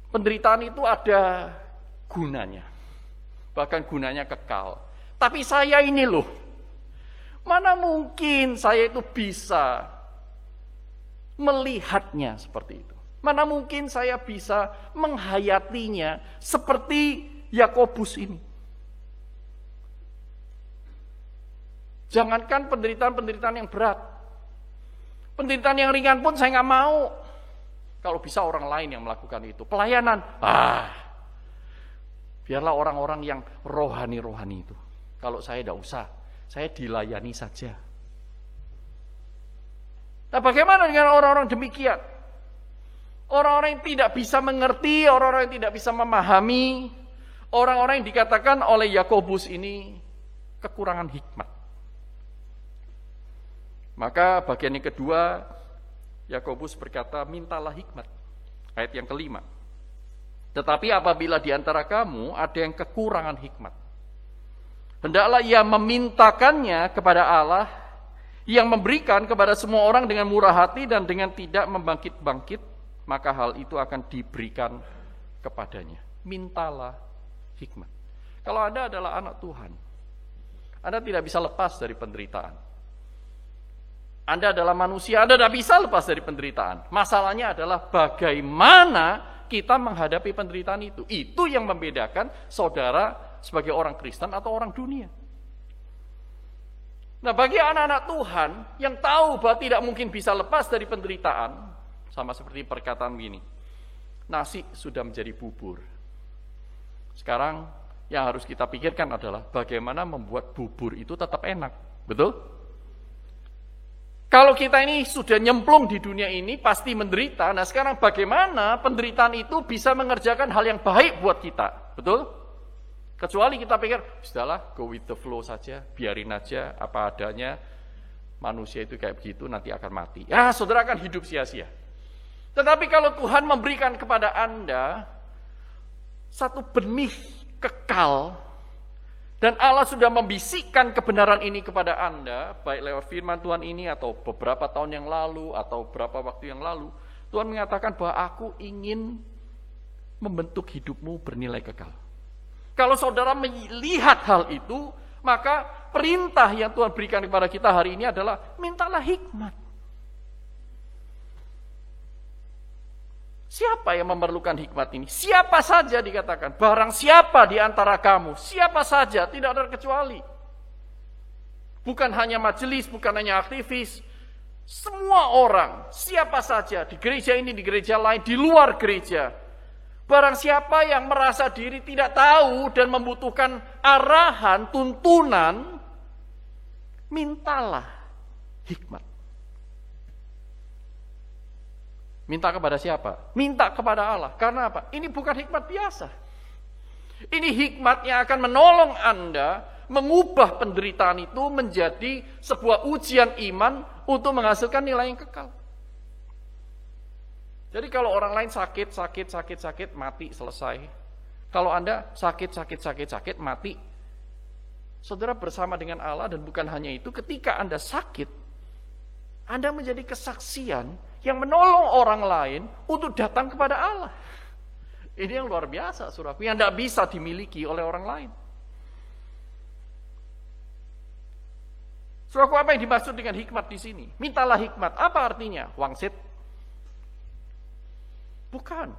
Penderitaan itu ada gunanya. Bahkan gunanya kekal. Tapi saya ini loh, mana mungkin saya itu bisa melihatnya seperti itu. Mana mungkin saya bisa menghayatinya seperti Yakobus ini. Jangankan penderitaan-penderitaan yang berat. Penderitaan yang ringan pun saya nggak mau. Kalau bisa orang lain yang melakukan itu. Pelayanan, biarlah orang-orang yang rohani-rohani itu. Kalau saya tidak usah, saya dilayani saja. Nah, bagaimana dengan orang-orang demikian? Orang-orang yang tidak bisa mengerti, orang-orang yang tidak bisa memahami, orang-orang yang dikatakan oleh Yakobus ini kekurangan hikmat. Maka bagian yang kedua, Yakobus berkata, mintalah hikmat. Ayat yang kelima. Tetapi apabila di antara kamu ada yang kekurangan hikmat, hendaklah ia memintakannya kepada Allah, yang memberikan kepada semua orang dengan murah hati dan dengan tidak membangkit-bangkit, maka hal itu akan diberikan kepadanya. Mintalah hikmat. Kalau Anda adalah anak Tuhan, Anda tidak bisa lepas dari penderitaan. Anda adalah manusia, Anda tidak bisa lepas dari penderitaan. Masalahnya adalah bagaimana kita menghadapi penderitaan itu. Itu yang membedakan saudara sebagai orang Kristen atau orang dunia. Nah, bagi anak-anak Tuhan yang tahu bahwa tidak mungkin bisa lepas dari penderitaan, sama seperti perkataan gini, nasi sudah menjadi bubur. Sekarang yang harus kita pikirkan adalah bagaimana membuat bubur itu tetap enak, betul? Kalau kita ini sudah nyemplung di dunia ini, pasti menderita. Nah, sekarang bagaimana penderitaan itu bisa mengerjakan hal yang baik buat kita, betul? Kecuali kita pikir, sudahlah, go with the flow saja, biarin aja apa adanya, manusia itu kayak begitu, nanti akan mati. Ya, saudara akan hidup sia-sia. Tetapi kalau Tuhan memberikan kepada Anda satu benih kekal, dan Allah sudah membisikkan kebenaran ini kepada Anda, baik lewat firman Tuhan ini, atau beberapa tahun yang lalu, atau beberapa waktu yang lalu, Tuhan mengatakan bahwa aku ingin membentuk hidupmu bernilai kekal. Kalau saudara melihat hal itu, maka perintah yang Tuhan berikan kepada kita hari ini adalah mintalah hikmat. Siapa yang memerlukan hikmat ini? Siapa saja dikatakan. Barang siapa di antara kamu, siapa saja, tidak terkecuali. Bukan hanya majelis, bukan hanya aktivis. Semua orang, siapa saja, di gereja ini, di gereja lain, di luar gereja. Barang siapa yang merasa diri tidak tahu dan membutuhkan arahan, tuntunan, mintalah hikmat. Minta kepada siapa? Minta kepada Allah. Karena apa? Ini bukan hikmat biasa. Ini hikmat yang akan menolong Anda mengubah penderitaan itu menjadi sebuah ujian iman untuk menghasilkan nilai yang kekal. Jadi kalau orang lain sakit, mati, selesai. Kalau Anda sakit, mati. Saudara bersama dengan Allah, dan bukan hanya itu, ketika Anda sakit, Anda menjadi kesaksian yang menolong orang lain untuk datang kepada Allah. Ini yang luar biasa, saudaraku, yang tidak bisa dimiliki oleh orang lain. Saudaraku, apa yang dimaksud dengan hikmat di sini? Mintalah hikmat. Apa artinya? Wangsit? Bukan.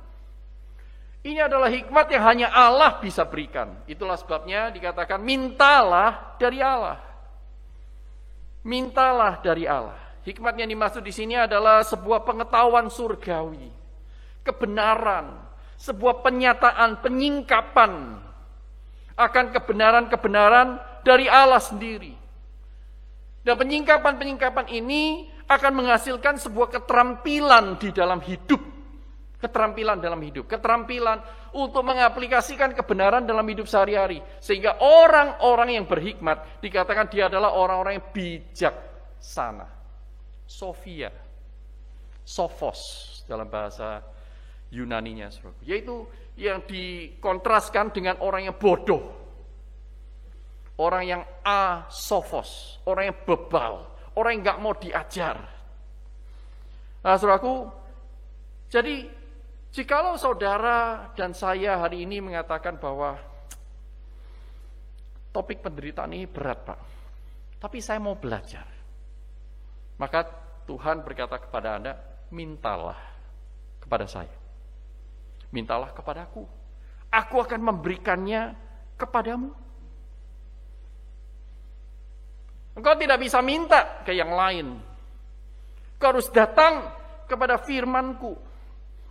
Ini adalah hikmat yang hanya Allah bisa berikan. Itulah sebabnya dikatakan mintalah dari Allah. Mintalah dari Allah. Hikmat yang dimaksud di sini adalah sebuah pengetahuan surgawi, kebenaran, sebuah penyataan, penyingkapan akan kebenaran-kebenaran dari Allah sendiri. Dan penyingkapan-penyingkapan ini akan menghasilkan sebuah keterampilan di dalam hidup. Keterampilan dalam hidup, keterampilan untuk mengaplikasikan kebenaran dalam hidup sehari-hari. Sehingga orang-orang yang berhikmat dikatakan dia adalah orang-orang yang bijaksana. Sophia, sophos dalam bahasa Yunaninya, yaitu yang dikontraskan dengan orang yang bodoh. Orang yang asophos, orang yang bebal, orang yang gak mau diajar. Nah, saudaraku, jadi jikalau saudara dan saya hari ini mengatakan bahwa topik penderitaan ini berat, Pak, tapi saya mau belajar, maka Tuhan berkata kepada Anda, mintalah kepada saya, mintalah kepadaku, aku akan memberikannya kepadamu. Engkau tidak bisa minta ke yang lain, engkau harus datang kepada firman-Ku.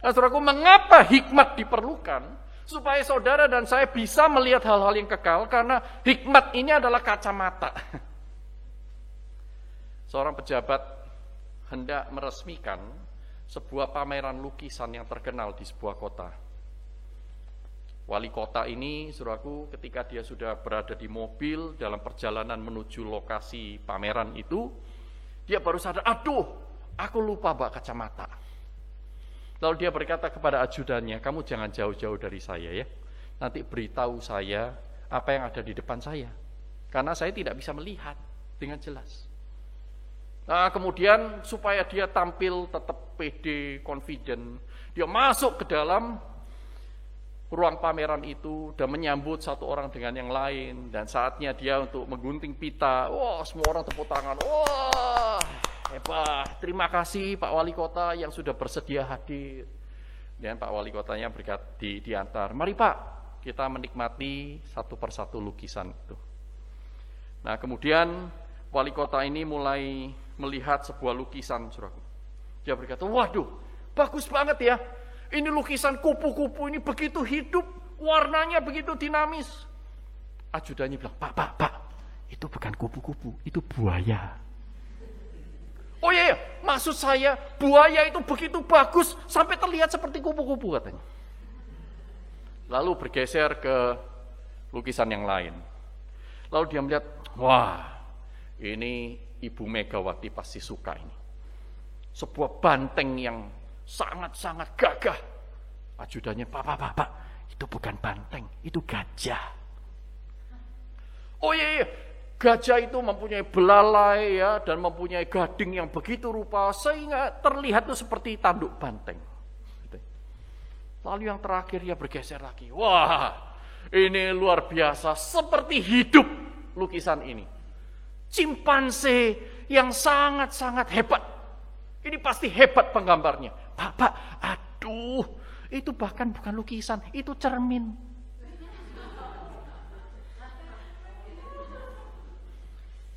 Nah, saudaraku, mengapa hikmat diperlukan? Supaya saudara dan saya bisa melihat hal-hal yang kekal, karena hikmat ini adalah kacamata. Seorang pejabat hendak meresmikan sebuah pameran lukisan yang terkenal di sebuah kota. Wali kota ini, saudaraku, ketika dia sudah berada di mobil dalam perjalanan menuju lokasi pameran itu, dia baru sadar, aduh, aku lupa bawa kacamata. Lalu dia berkata kepada ajudannya, kamu jangan jauh-jauh dari saya ya. Nanti beritahu saya apa yang ada di depan saya. Karena saya tidak bisa melihat dengan jelas. Nah, kemudian supaya dia tampil tetap pede, confident, dia masuk ke dalam ruang pameran itu dan menyambut satu orang dengan yang lain, dan saatnya dia untuk menggunting pita. Wah, semua orang tepuk tangan. Wah, hebat. Terima kasih Pak Wali Kota yang sudah bersedia hadir. Dan Pak Wali Kotanya diantar. Mari Pak, kita menikmati satu persatu lukisan itu. Nah, kemudian Wali Kota ini mulai melihat sebuah lukisan, saudaraku. Dia berkata, waduh, bagus banget ya. Ini lukisan kupu-kupu ini begitu hidup, warnanya begitu dinamis. Ajudannya bilang, Pak, itu bukan kupu-kupu, itu buaya. Oh iya, maksud saya buaya itu begitu bagus sampai terlihat seperti kupu-kupu katanya. Lalu bergeser ke lukisan yang lain. Lalu dia melihat, wah, ini Ibu Megawati pasti suka ini. Sebuah banteng yang sangat-sangat gagah. Ajudannya, Pak, itu bukan banteng, itu gajah. Oh iya, gajah itu mempunyai belalai ya, dan mempunyai gading yang begitu rupa, sehingga terlihat itu seperti tanduk banteng. Lalu yang terakhir dia bergeser lagi. Wah, ini luar biasa, seperti hidup lukisan ini. Cimpanse yang sangat-sangat hebat. Ini pasti hebat penggambarnya. Pak, aduh, itu bahkan bukan lukisan, itu cermin.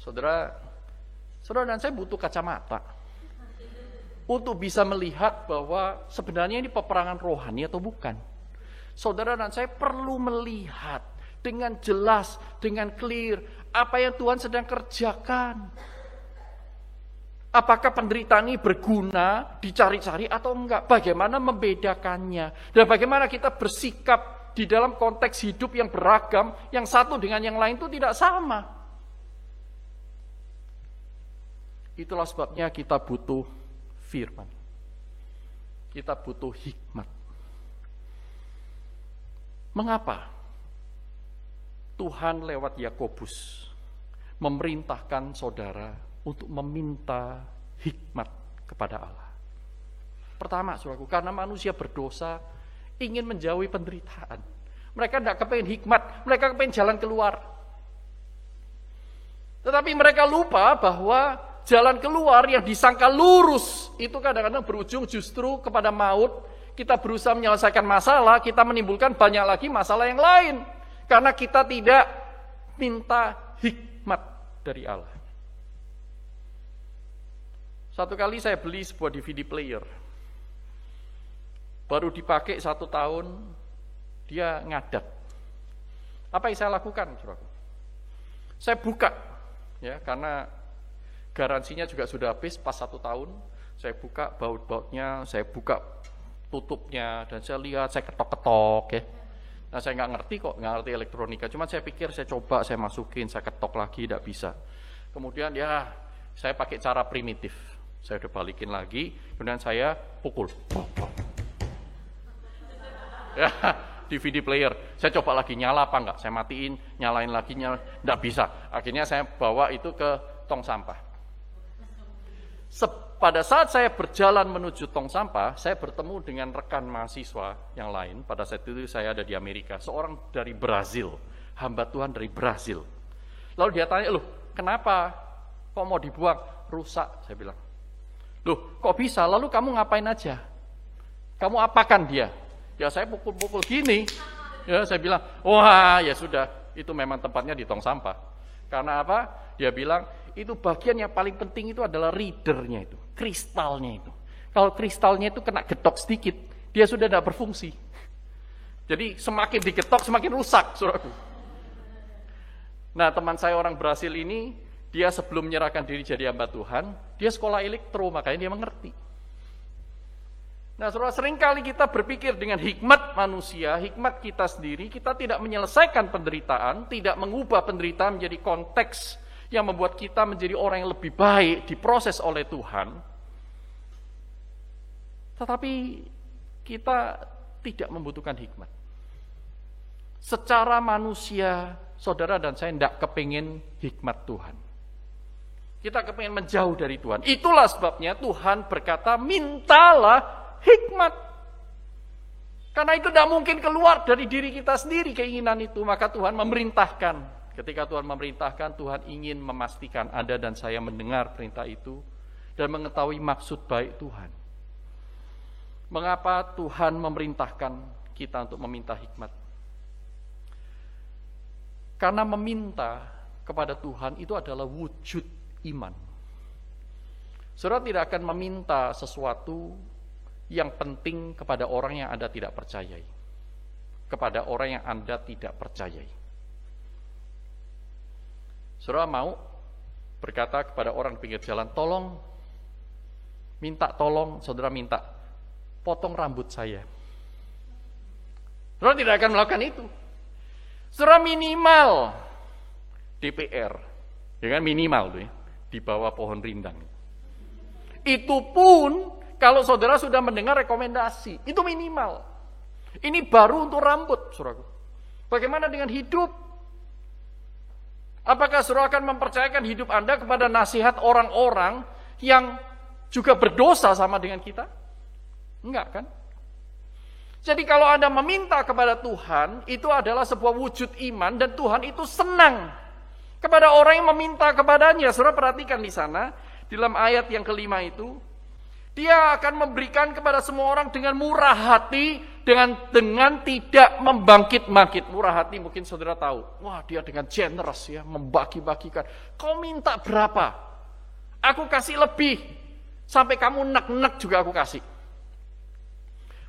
Saudara dan saya butuh kacamata untuk bisa melihat bahwa sebenarnya ini peperangan rohani atau bukan. Saudara dan saya perlu melihat dengan jelas, dengan clear, apa yang Tuhan sedang kerjakan. Apakah penderitaan ini berguna, dicari-cari atau enggak? Bagaimana membedakannya? Dan bagaimana kita bersikap di dalam konteks hidup yang beragam, yang satu dengan yang lain itu tidak sama. Itulah sebabnya kita butuh firman. Kita butuh hikmat. Mengapa Tuhan lewat Yakobus memerintahkan saudara untuk meminta hikmat kepada Allah? Pertama, saudaraku, karena manusia berdosa ingin menjauhi penderitaan. Mereka tidak kepengen hikmat, mereka kepengen jalan keluar. Tetapi mereka lupa bahwa jalan keluar yang disangka lurus itu kadang-kadang berujung justru kepada maut. Kita berusaha menyelesaikan masalah, kita menimbulkan banyak lagi masalah yang lain. Karena kita tidak minta hikmat dari Allah. Satu kali saya beli sebuah DVD player. Baru dipakai 1 tahun, dia ngadat. Apa yang saya lakukan, saudaraku? Saya buka, ya, karena garansinya juga sudah habis pas 1 tahun. Saya buka baut-bautnya, saya buka tutupnya, dan saya lihat, saya ketok-ketok, ya. Nah, saya nggak ngerti elektronika. Cuma saya pikir, saya coba, saya masukin, saya ketok lagi, tidak bisa. Kemudian ya, saya pakai cara primitif. Saya udah balikin lagi, kemudian saya pukul. Ya, DVD player. Saya coba lagi, nyala apa enggak? Saya matiin, nyalain lagi, enggak bisa. Akhirnya saya bawa itu ke tong sampah. Pada saat saya berjalan menuju tong sampah, saya bertemu dengan rekan mahasiswa yang lain. Pada saat itu saya ada di Amerika, seorang dari Brazil, hamba Tuhan dari Brazil. Lalu dia tanya, loh, kenapa kok mau dibuang? Rusak, saya bilang. Loh, kok bisa? Lalu kamu ngapain aja? Kamu apakan dia? Ya, saya pukul-pukul gini. Ya, saya bilang, wah, ya sudah, itu memang tempatnya di tong sampah. Karena apa? Dia bilang, itu bagian yang paling penting itu adalah readernya itu, kristalnya itu. Kalau kristalnya itu kena getok sedikit, dia sudah tidak berfungsi. Jadi semakin digetok, semakin rusak, saudaraku. Nah, teman saya orang Brasil ini, Dia sebelum menyerahkan diri jadi hamba Tuhan, dia sekolah elektro, makanya dia mengerti. Nah, saudara, seringkali kita berpikir dengan hikmat manusia, hikmat kita sendiri, kita tidak menyelesaikan penderitaan, tidak mengubah penderitaan menjadi konteks yang membuat kita menjadi orang yang lebih baik, diproses oleh Tuhan. Tetapi kita tidak membutuhkan hikmat. Secara manusia, saudara dan saya tidak kepingin hikmat Tuhan. Kita kepingin menjauh dari Tuhan. Itulah sebabnya Tuhan berkata, mintalah hikmat. Karena itu tidak mungkin keluar dari diri kita sendiri keinginan itu. Maka Tuhan memerintahkan. Ketika Tuhan memerintahkan, Tuhan ingin memastikan Anda dan saya mendengar perintah itu dan mengetahui maksud baik Tuhan. Mengapa Tuhan memerintahkan kita untuk meminta hikmat? Karena meminta kepada Tuhan itu adalah wujud iman. Saudara tidak akan meminta sesuatu yang penting kepada orang yang Anda tidak percayai. Kepada orang yang Anda tidak percayai. Saudara mau berkata kepada orang pinggir jalan, tolong, saudara minta, potong rambut saya. Saudara tidak akan melakukan itu. Saudara minimal DPR, ya kan, minimal tuh ya, di bawah pohon rindang. Itu pun kalau saudara sudah mendengar rekomendasi, itu minimal. Ini baru untuk rambut, saudaraku. Bagaimana dengan hidup? Apakah saudara akan mempercayakan hidup Anda kepada nasihat orang-orang yang juga berdosa sama dengan kita? Enggak kan? Jadi kalau Anda meminta kepada Tuhan, itu adalah sebuah wujud iman dan Tuhan itu senang kepada orang yang meminta kepadanya. Saudara perhatikan di sana, dalam ayat yang kelima itu, dia akan memberikan kepada semua orang dengan murah hati, dengan tidak membangkit-bangkit. Murah hati mungkin saudara tahu. Wah, dia dengan generous ya, membagi-bagikan. Kau minta berapa? Aku kasih lebih. Sampai kamu nek-nek juga aku kasih.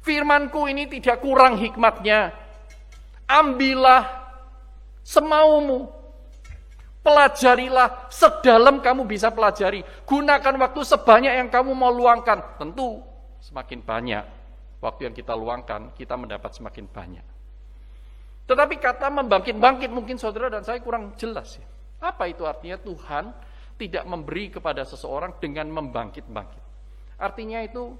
Firmanku ini tidak kurang hikmatnya. Ambillah semaumu. Pelajarilah sedalam kamu bisa pelajari. Gunakan waktu sebanyak yang kamu mau luangkan. Tentu semakin banyak waktu yang kita luangkan, kita mendapat semakin banyak. Tetapi kata membangkit-bangkit mungkin saudara dan saya kurang jelas ya. Apa itu artinya? Tuhan tidak memberi kepada seseorang dengan membangkit-bangkit. Artinya itu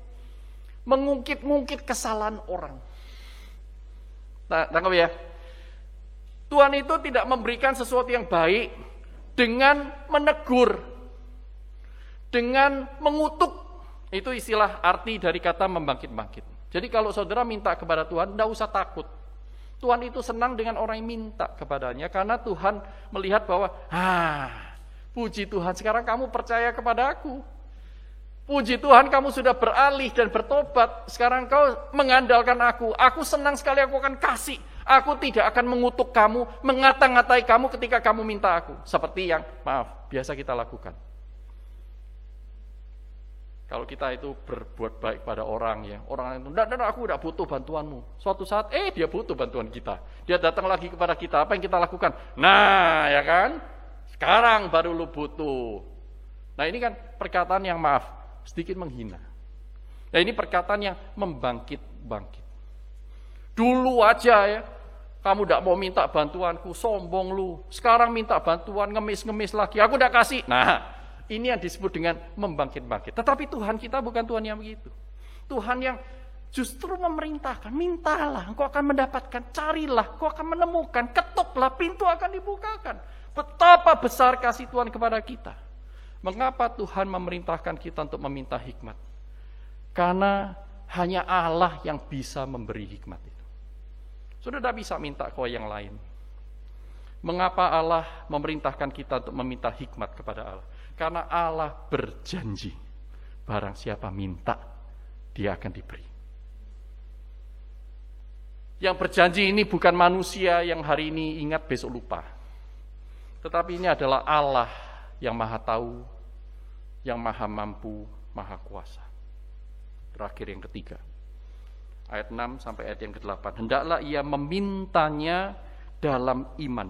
mengungkit-ungkit kesalahan orang. Nah, tangkap ya. Tuhan itu tidak memberikan sesuatu yang baik dengan menegur, dengan mengutuk. Itu istilah arti dari kata membangkit-bangkit. Jadi kalau saudara minta kepada Tuhan, tidak usah takut. Tuhan itu senang dengan orang yang minta kepadanya, karena Tuhan melihat bahwa, puji Tuhan, sekarang kamu percaya kepada aku. Puji Tuhan, kamu sudah beralih dan bertobat. Sekarang kau mengandalkan aku. Aku senang sekali, aku akan kasih. Aku tidak akan mengutuk kamu, mengata-ngatai kamu ketika kamu minta aku. Seperti yang, biasa kita lakukan. Kalau kita itu berbuat baik pada orang ya, orang itu, enggak, aku tidak butuh bantuanmu. Suatu saat, dia butuh bantuan kita. Dia datang lagi kepada kita, apa yang kita lakukan? Nah, ya kan? Sekarang baru lu butuh. Nah, ini kan perkataan yang sedikit menghina. Nah, ini perkataan yang membangkit-bangkit. Dulu aja ya, kamu tidak mau minta bantuanku, sombong lu. Sekarang minta bantuan, ngemis-ngemis lagi, aku tidak kasih. Nah, ini yang disebut dengan membangkit-bangkit. Tetapi Tuhan kita bukan Tuhan yang begitu. Tuhan yang justru memerintahkan, mintalah, engkau akan mendapatkan, carilah, engkau akan menemukan, ketuklah, pintu akan dibukakan. Betapa besar kasih Tuhan kepada kita. Mengapa Tuhan memerintahkan kita untuk meminta hikmat? Karena hanya Allah yang bisa memberi hikmat itu. Sudah tidak bisa minta ke yang lain. Mengapa Allah memerintahkan kita untuk meminta hikmat kepada Allah? Karena Allah berjanji, barang siapa minta, dia akan diberi. Yang berjanji ini bukan manusia yang hari ini ingat besok lupa. Tetapi ini adalah Allah yang maha tahu, yang maha mampu, maha kuasa. Terakhir yang ketiga. Ayat 6 sampai ayat yang ke-8. Hendaklah ia memintanya dalam iman.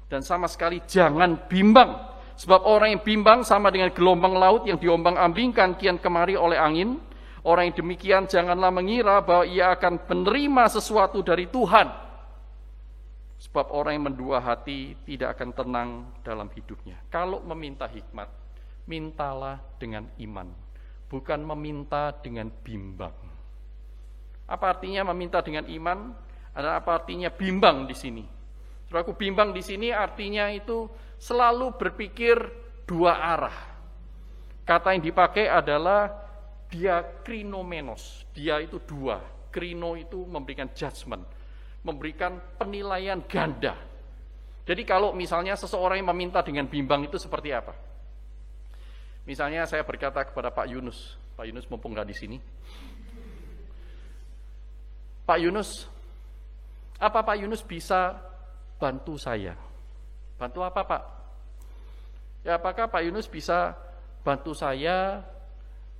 Dan sama sekali jangan bimbang. Sebab orang yang bimbang sama dengan gelombang laut yang diombang-ambingkan kian kemari oleh angin. Orang yang demikian janganlah mengira bahwa ia akan menerima sesuatu dari Tuhan. Sebab orang yang mendua hati tidak akan tenang dalam hidupnya. Kalau meminta hikmat, mintalah dengan iman, bukan meminta dengan bimbang. Apa artinya meminta dengan iman? Ada apa artinya bimbang di sini? Saudaraku, bimbang di sini artinya itu selalu berpikir dua arah. Kata yang dipakai adalah diakrinomenos. Dia itu dua. Krino itu memberikan judgment, memberikan penilaian ganda. Jadi kalau misalnya seseorang yang meminta dengan bimbang itu seperti apa? Misalnya saya berkata kepada Pak Yunus mumpung nggak di sini. Pak Yunus, apa Pak Yunus bisa bantu saya? Bantu apa Pak? Ya apakah Pak Yunus bisa bantu saya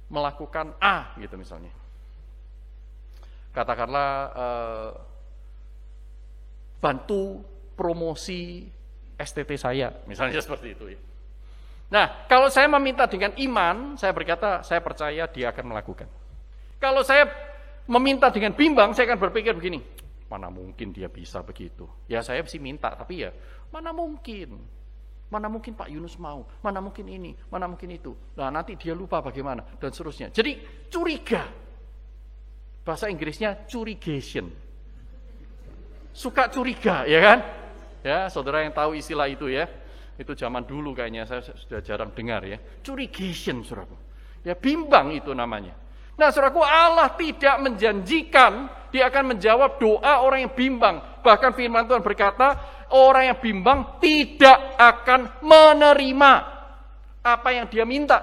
melakukan A gitu misalnya? Katakanlah bantu promosi STT saya, misalnya seperti itu ya. Nah, kalau saya meminta dengan iman, saya berkata, saya percaya dia akan melakukan. Kalau saya meminta dengan bimbang, saya akan berpikir begini, mana mungkin dia bisa begitu. Ya saya mesti minta, tapi ya mana mungkin. Mana mungkin Pak Yunus mau, mana mungkin ini, mana mungkin itu. Nah nanti dia lupa bagaimana, dan seterusnya. Jadi curiga. Bahasa Inggrisnya curigation. Suka curiga, ya kan? Ya, saudara yang tahu istilah itu ya. Itu zaman dulu kayaknya, saya sudah jarang dengar ya. Curigation, saudaraku. Ya, bimbang itu namanya. Nah, saudaraku, Allah tidak menjanjikan dia akan menjawab doa orang yang bimbang. Bahkan firman Tuhan berkata, orang yang bimbang tidak akan menerima apa yang dia minta.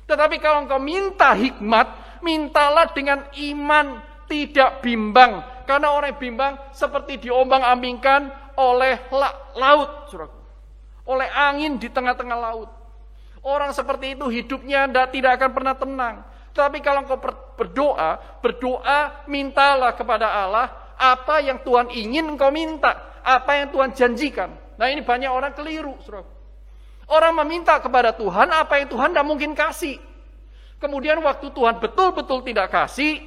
Tetapi kalau engkau minta hikmat, mintalah dengan iman, tidak bimbang. Karena orang yang bimbang seperti diombang-ambingkan oleh laut, saudaraku. Oleh angin di tengah-tengah laut. Orang seperti itu hidupnya tidak akan pernah tenang. Tapi kalau engkau berdoa, mintalah kepada Allah apa yang Tuhan ingin engkau minta, apa yang Tuhan janjikan. Nah ini banyak orang keliru, saudara. Orang meminta kepada Tuhan apa yang Tuhan tidak mungkin kasih. Kemudian waktu Tuhan betul-betul tidak kasih,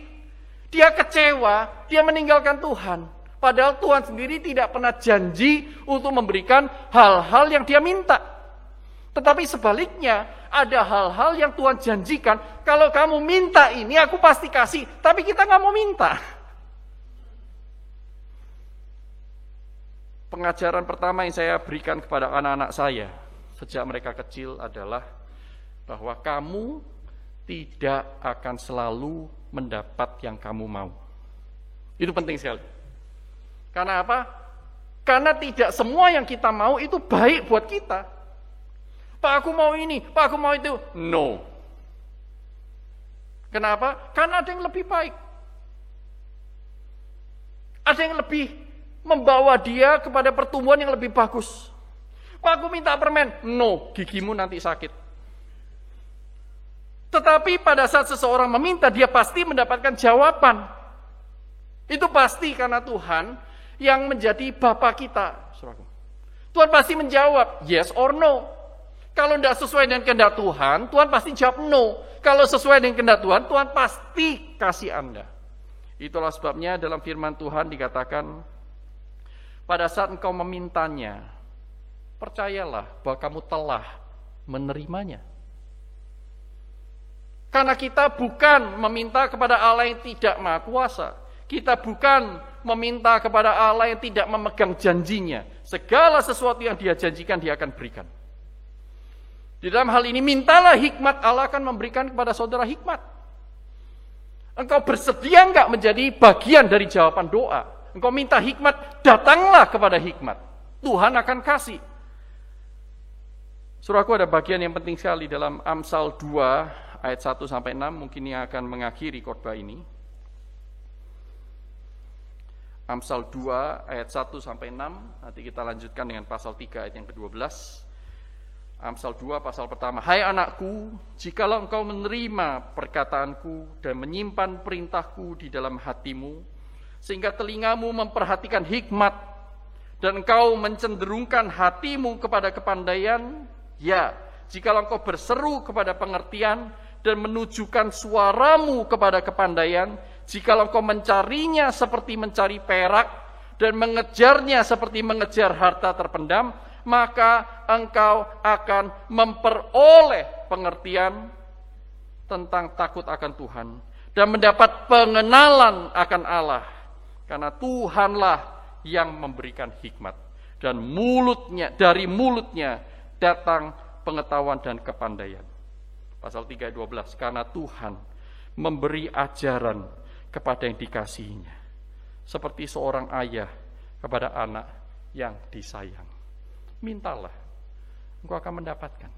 dia kecewa, dia meninggalkan Tuhan. Padahal Tuhan sendiri tidak pernah janji untuk memberikan hal-hal yang dia minta. Tetapi sebaliknya, ada hal-hal yang Tuhan janjikan. Kalau kamu minta ini, aku pasti kasih. Tapi kita nggak mau minta. Pengajaran pertama yang saya berikan kepada anak-anak saya sejak mereka kecil adalah bahwa kamu tidak akan selalu mendapat yang kamu mau. Itu penting sekali. Karena apa? Karena tidak semua yang kita mau itu baik buat kita. Pak, aku mau ini, Pak, aku mau itu. No. Kenapa? Karena ada yang lebih baik. Ada yang lebih membawa dia kepada pertumbuhan yang lebih bagus. Pak, aku minta permen. No, gigimu nanti sakit. Tetapi pada saat seseorang meminta, dia pasti mendapatkan jawaban. Itu pasti karena Tuhan yang menjadi Bapa kita. Tuhan pasti menjawab yes or no. Kalau tidak sesuai dengan kehendak Tuhan, Tuhan pasti jawab no. Kalau sesuai dengan kehendak Tuhan, Tuhan pasti kasih Anda. Itulah sebabnya dalam firman Tuhan dikatakan, pada saat engkau memintanya, percayalah bahwa kamu telah menerimanya. Karena kita bukan meminta kepada Allah yang tidak maha kuasa. Kita bukan meminta kepada Allah yang tidak memegang janjinya. Segala sesuatu yang dia janjikan, dia akan berikan. Di dalam hal ini, mintalah hikmat, Allah akan memberikan kepada saudara hikmat. Engkau bersedia enggak menjadi bagian dari jawaban doa? Engkau minta hikmat, datanglah kepada hikmat. Tuhan akan kasih. Saudaraku, ada bagian yang penting sekali dalam Amsal 2 ayat 1-6, mungkin yang akan mengakhiri khotbah ini. Amsal 2 ayat 1-6, nanti kita lanjutkan dengan pasal 3 ayat yang ke-12. Amsal 2 pasal pertama, hai anakku, jikalau engkau menerima perkataanku dan menyimpan perintahku di dalam hatimu, sehingga telingamu memperhatikan hikmat dan engkau mencenderungkan hatimu kepada kepandaian, ya, jikalau engkau berseru kepada pengertian dan menunjukkan suaramu kepada kepandaian, jikalau engkau mencarinya seperti mencari perak dan mengejarnya seperti mengejar harta terpendam, maka engkau akan memperoleh pengertian tentang takut akan Tuhan dan mendapat pengenalan akan Allah, karena Tuhanlah yang memberikan hikmat, dan dari mulutnya datang pengetahuan dan kepandaian. Pasal 3 ayat 12, karena Tuhan memberi ajaran kepada yang dikasihinya, seperti seorang ayah kepada anak yang disayang. Mintalah, engkau akan mendapatkan.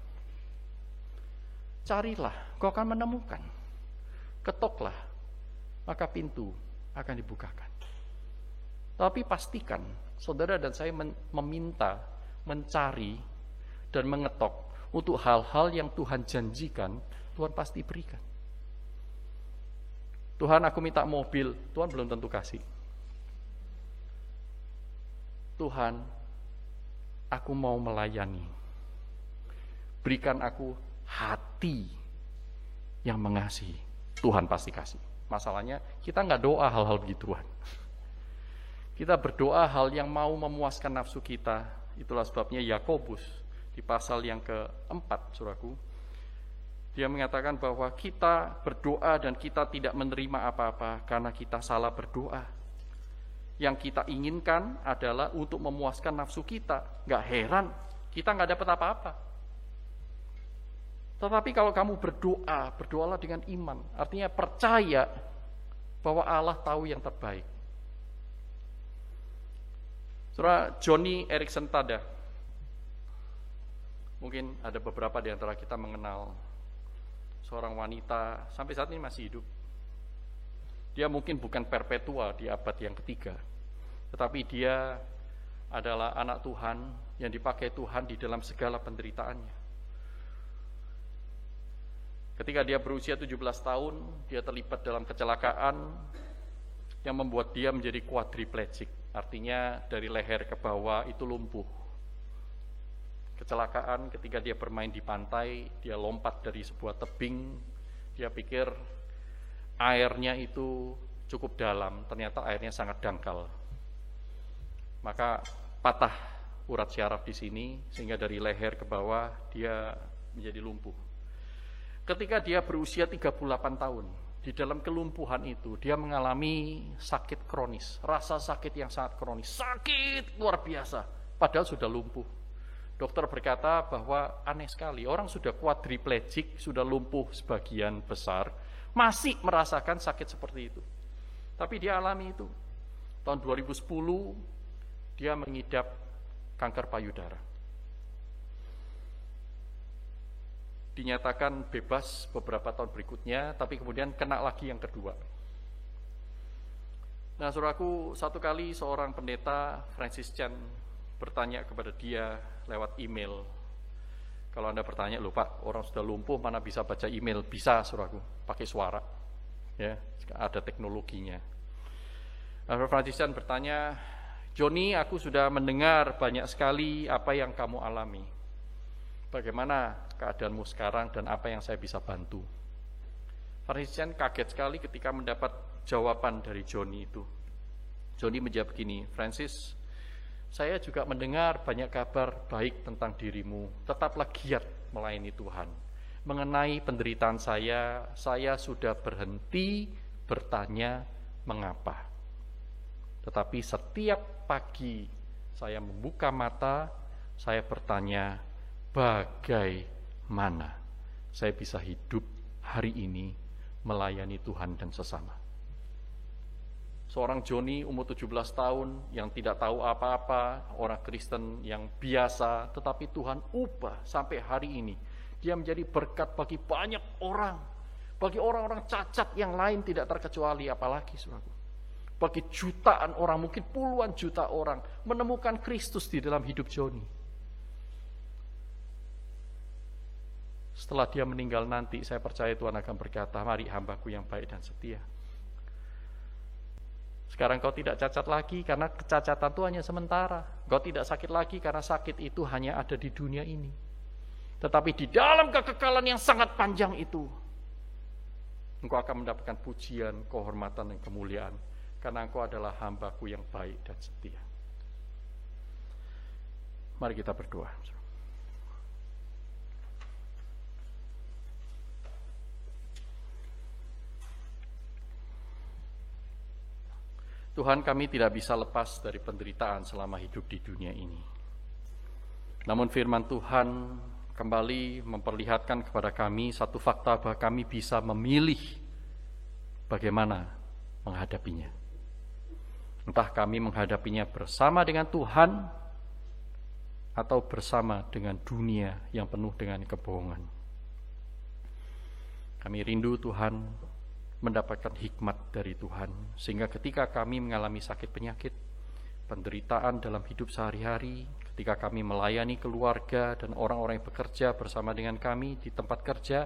Carilah, engkau akan menemukan. Ketoklah, maka pintu akan dibukakan. Tapi pastikan, saudara dan saya meminta, mencari, dan mengetok untuk hal-hal yang Tuhan janjikan, Tuhan pasti berikan. Tuhan, aku minta mobil, Tuhan belum tentu kasih. Tuhan, aku mau melayani. Berikan aku hati yang mengasihi. Tuhan pasti kasih. Masalahnya, kita nggak doa hal-hal begituan. Kita berdoa hal yang mau memuaskan nafsu kita. Itulah sebabnya Yakobus di pasal yang keempat, saudaraku, dia mengatakan bahwa kita berdoa dan kita tidak menerima apa-apa karena kita salah berdoa. Yang kita inginkan adalah untuk memuaskan nafsu kita. Nggak heran, kita nggak dapat apa-apa. Tetapi kalau kamu berdoa, berdoalah dengan iman. Artinya percaya bahwa Allah tahu yang terbaik. Saudara, Joni Eareckson Tada, mungkin ada beberapa di antara kita mengenal seorang wanita, sampai saat ini masih hidup. Dia mungkin bukan perpetua di abad yang ketiga, tetapi dia adalah anak Tuhan yang dipakai Tuhan di dalam segala penderitaannya. Ketika dia berusia 17 tahun, dia terlibat dalam kecelakaan yang membuat dia menjadi quadriplegic. Artinya dari leher ke bawah itu lumpuh. Kecelakaan ketika dia bermain di pantai, dia lompat dari sebuah tebing, dia pikir airnya itu cukup dalam, ternyata airnya sangat dangkal. Maka patah urat syaraf di sini, sehingga dari leher ke bawah dia menjadi lumpuh. Ketika dia berusia 38 tahun, di dalam kelumpuhan itu, dia mengalami sakit kronis, rasa sakit yang sangat kronis, sakit luar biasa, padahal sudah lumpuh. Dokter berkata bahwa aneh sekali, orang sudah quadriplegic, sudah lumpuh sebagian besar, masih merasakan sakit seperti itu. Tapi dia alami itu. Tahun 2010, dia mengidap kanker payudara. Dinyatakan bebas beberapa tahun berikutnya, tapi kemudian kena lagi yang kedua. Nah, saudaraku, satu kali seorang pendeta, Francis Chan, bertanya kepada dia lewat email. Kalau Anda bertanya, loh Pak, orang sudah lumpuh mana bisa baca email? Bisa, saudaraku, pakai suara. Ya, ada teknologinya. Nah, Francis Chan bertanya, Joni, aku sudah mendengar banyak sekali apa yang kamu alami. Bagaimana keadaanmu sekarang dan apa yang saya bisa bantu? Francis Chan kaget sekali ketika mendapat jawaban dari Joni itu. Joni menjawab begini, Francis, saya juga mendengar banyak kabar baik tentang dirimu. Tetaplah giat melayani Tuhan. Mengenai penderitaan saya sudah berhenti bertanya mengapa. Tetapi setiap pagi saya membuka mata, saya bertanya, bagaimana saya bisa hidup hari ini melayani Tuhan dan sesama. Seorang Joni umur 17 tahun yang tidak tahu apa-apa, orang Kristen yang biasa, tetapi Tuhan ubah sampai hari ini. Dia menjadi berkat bagi banyak orang, bagi orang-orang cacat yang lain tidak terkecuali, apalagi saudaraku. Bagi jutaan orang, mungkin puluhan juta orang menemukan Kristus di dalam hidup Joni. Setelah dia meninggal nanti, saya percaya Tuhan akan berkata, mari hambaku yang baik dan setia. Sekarang kau tidak cacat lagi, karena kecacatan itu hanya sementara. Engkau tidak sakit lagi karena sakit itu hanya ada di dunia ini. Tetapi di dalam kekekalan yang sangat panjang itu, engkau akan mendapatkan pujian, kehormatan, dan kemuliaan. Karena engkau adalah hamba-Ku yang baik dan setia. Mari kita berdoa. Tuhan, kami tidak bisa lepas dari penderitaan selama hidup di dunia ini. Namun firman Tuhan kembali memperlihatkan kepada kami satu fakta bahwa kami bisa memilih bagaimana menghadapinya. Entah kami menghadapinya bersama dengan Tuhan atau bersama dengan dunia yang penuh dengan kebohongan. Kami rindu Tuhan mendapatkan hikmat dari Tuhan, sehingga ketika kami mengalami sakit penyakit, penderitaan dalam hidup sehari-hari, ketika kami melayani keluarga dan orang-orang yang bekerja bersama dengan kami di tempat kerja,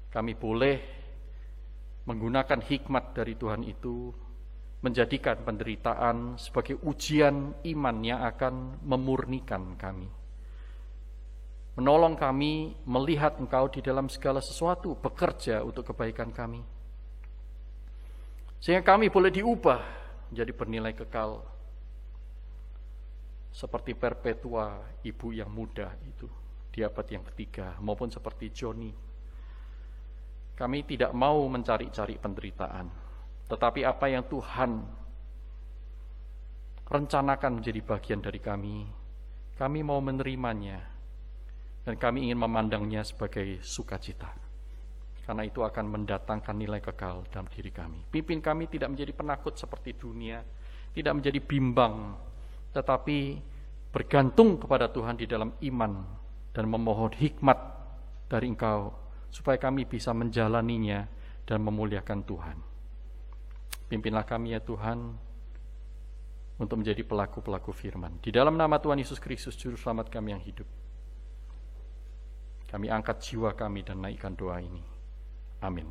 kami boleh menggunakan hikmat dari Tuhan itu, menjadikan penderitaan sebagai ujian iman yang akan memurnikan kami. Menolong kami melihat Engkau di dalam segala sesuatu, bekerja untuk kebaikan kami. Sehingga kami boleh diubah menjadi bernilai kekal. Seperti Perpetua, ibu yang muda itu, di abad yang ketiga, maupun seperti Joni. Kami tidak mau mencari-cari penderitaan, tetapi apa yang Tuhan rencanakan menjadi bagian dari kami mau menerimanya. Dan kami ingin memandangnya sebagai sukacita. Karena itu akan mendatangkan nilai kekal dalam diri kami. Pimpin kami tidak menjadi penakut seperti dunia, tidak menjadi bimbang, tetapi bergantung kepada Tuhan di dalam iman dan memohon hikmat dari Engkau, supaya kami bisa menjalaninya dan memuliakan Tuhan. Pimpinlah kami ya Tuhan, untuk menjadi pelaku-pelaku firman. Di dalam nama Tuhan Yesus Kristus, Juru Selamat kami yang hidup, kami angkat jiwa kami dan naikkan doa ini. Amin.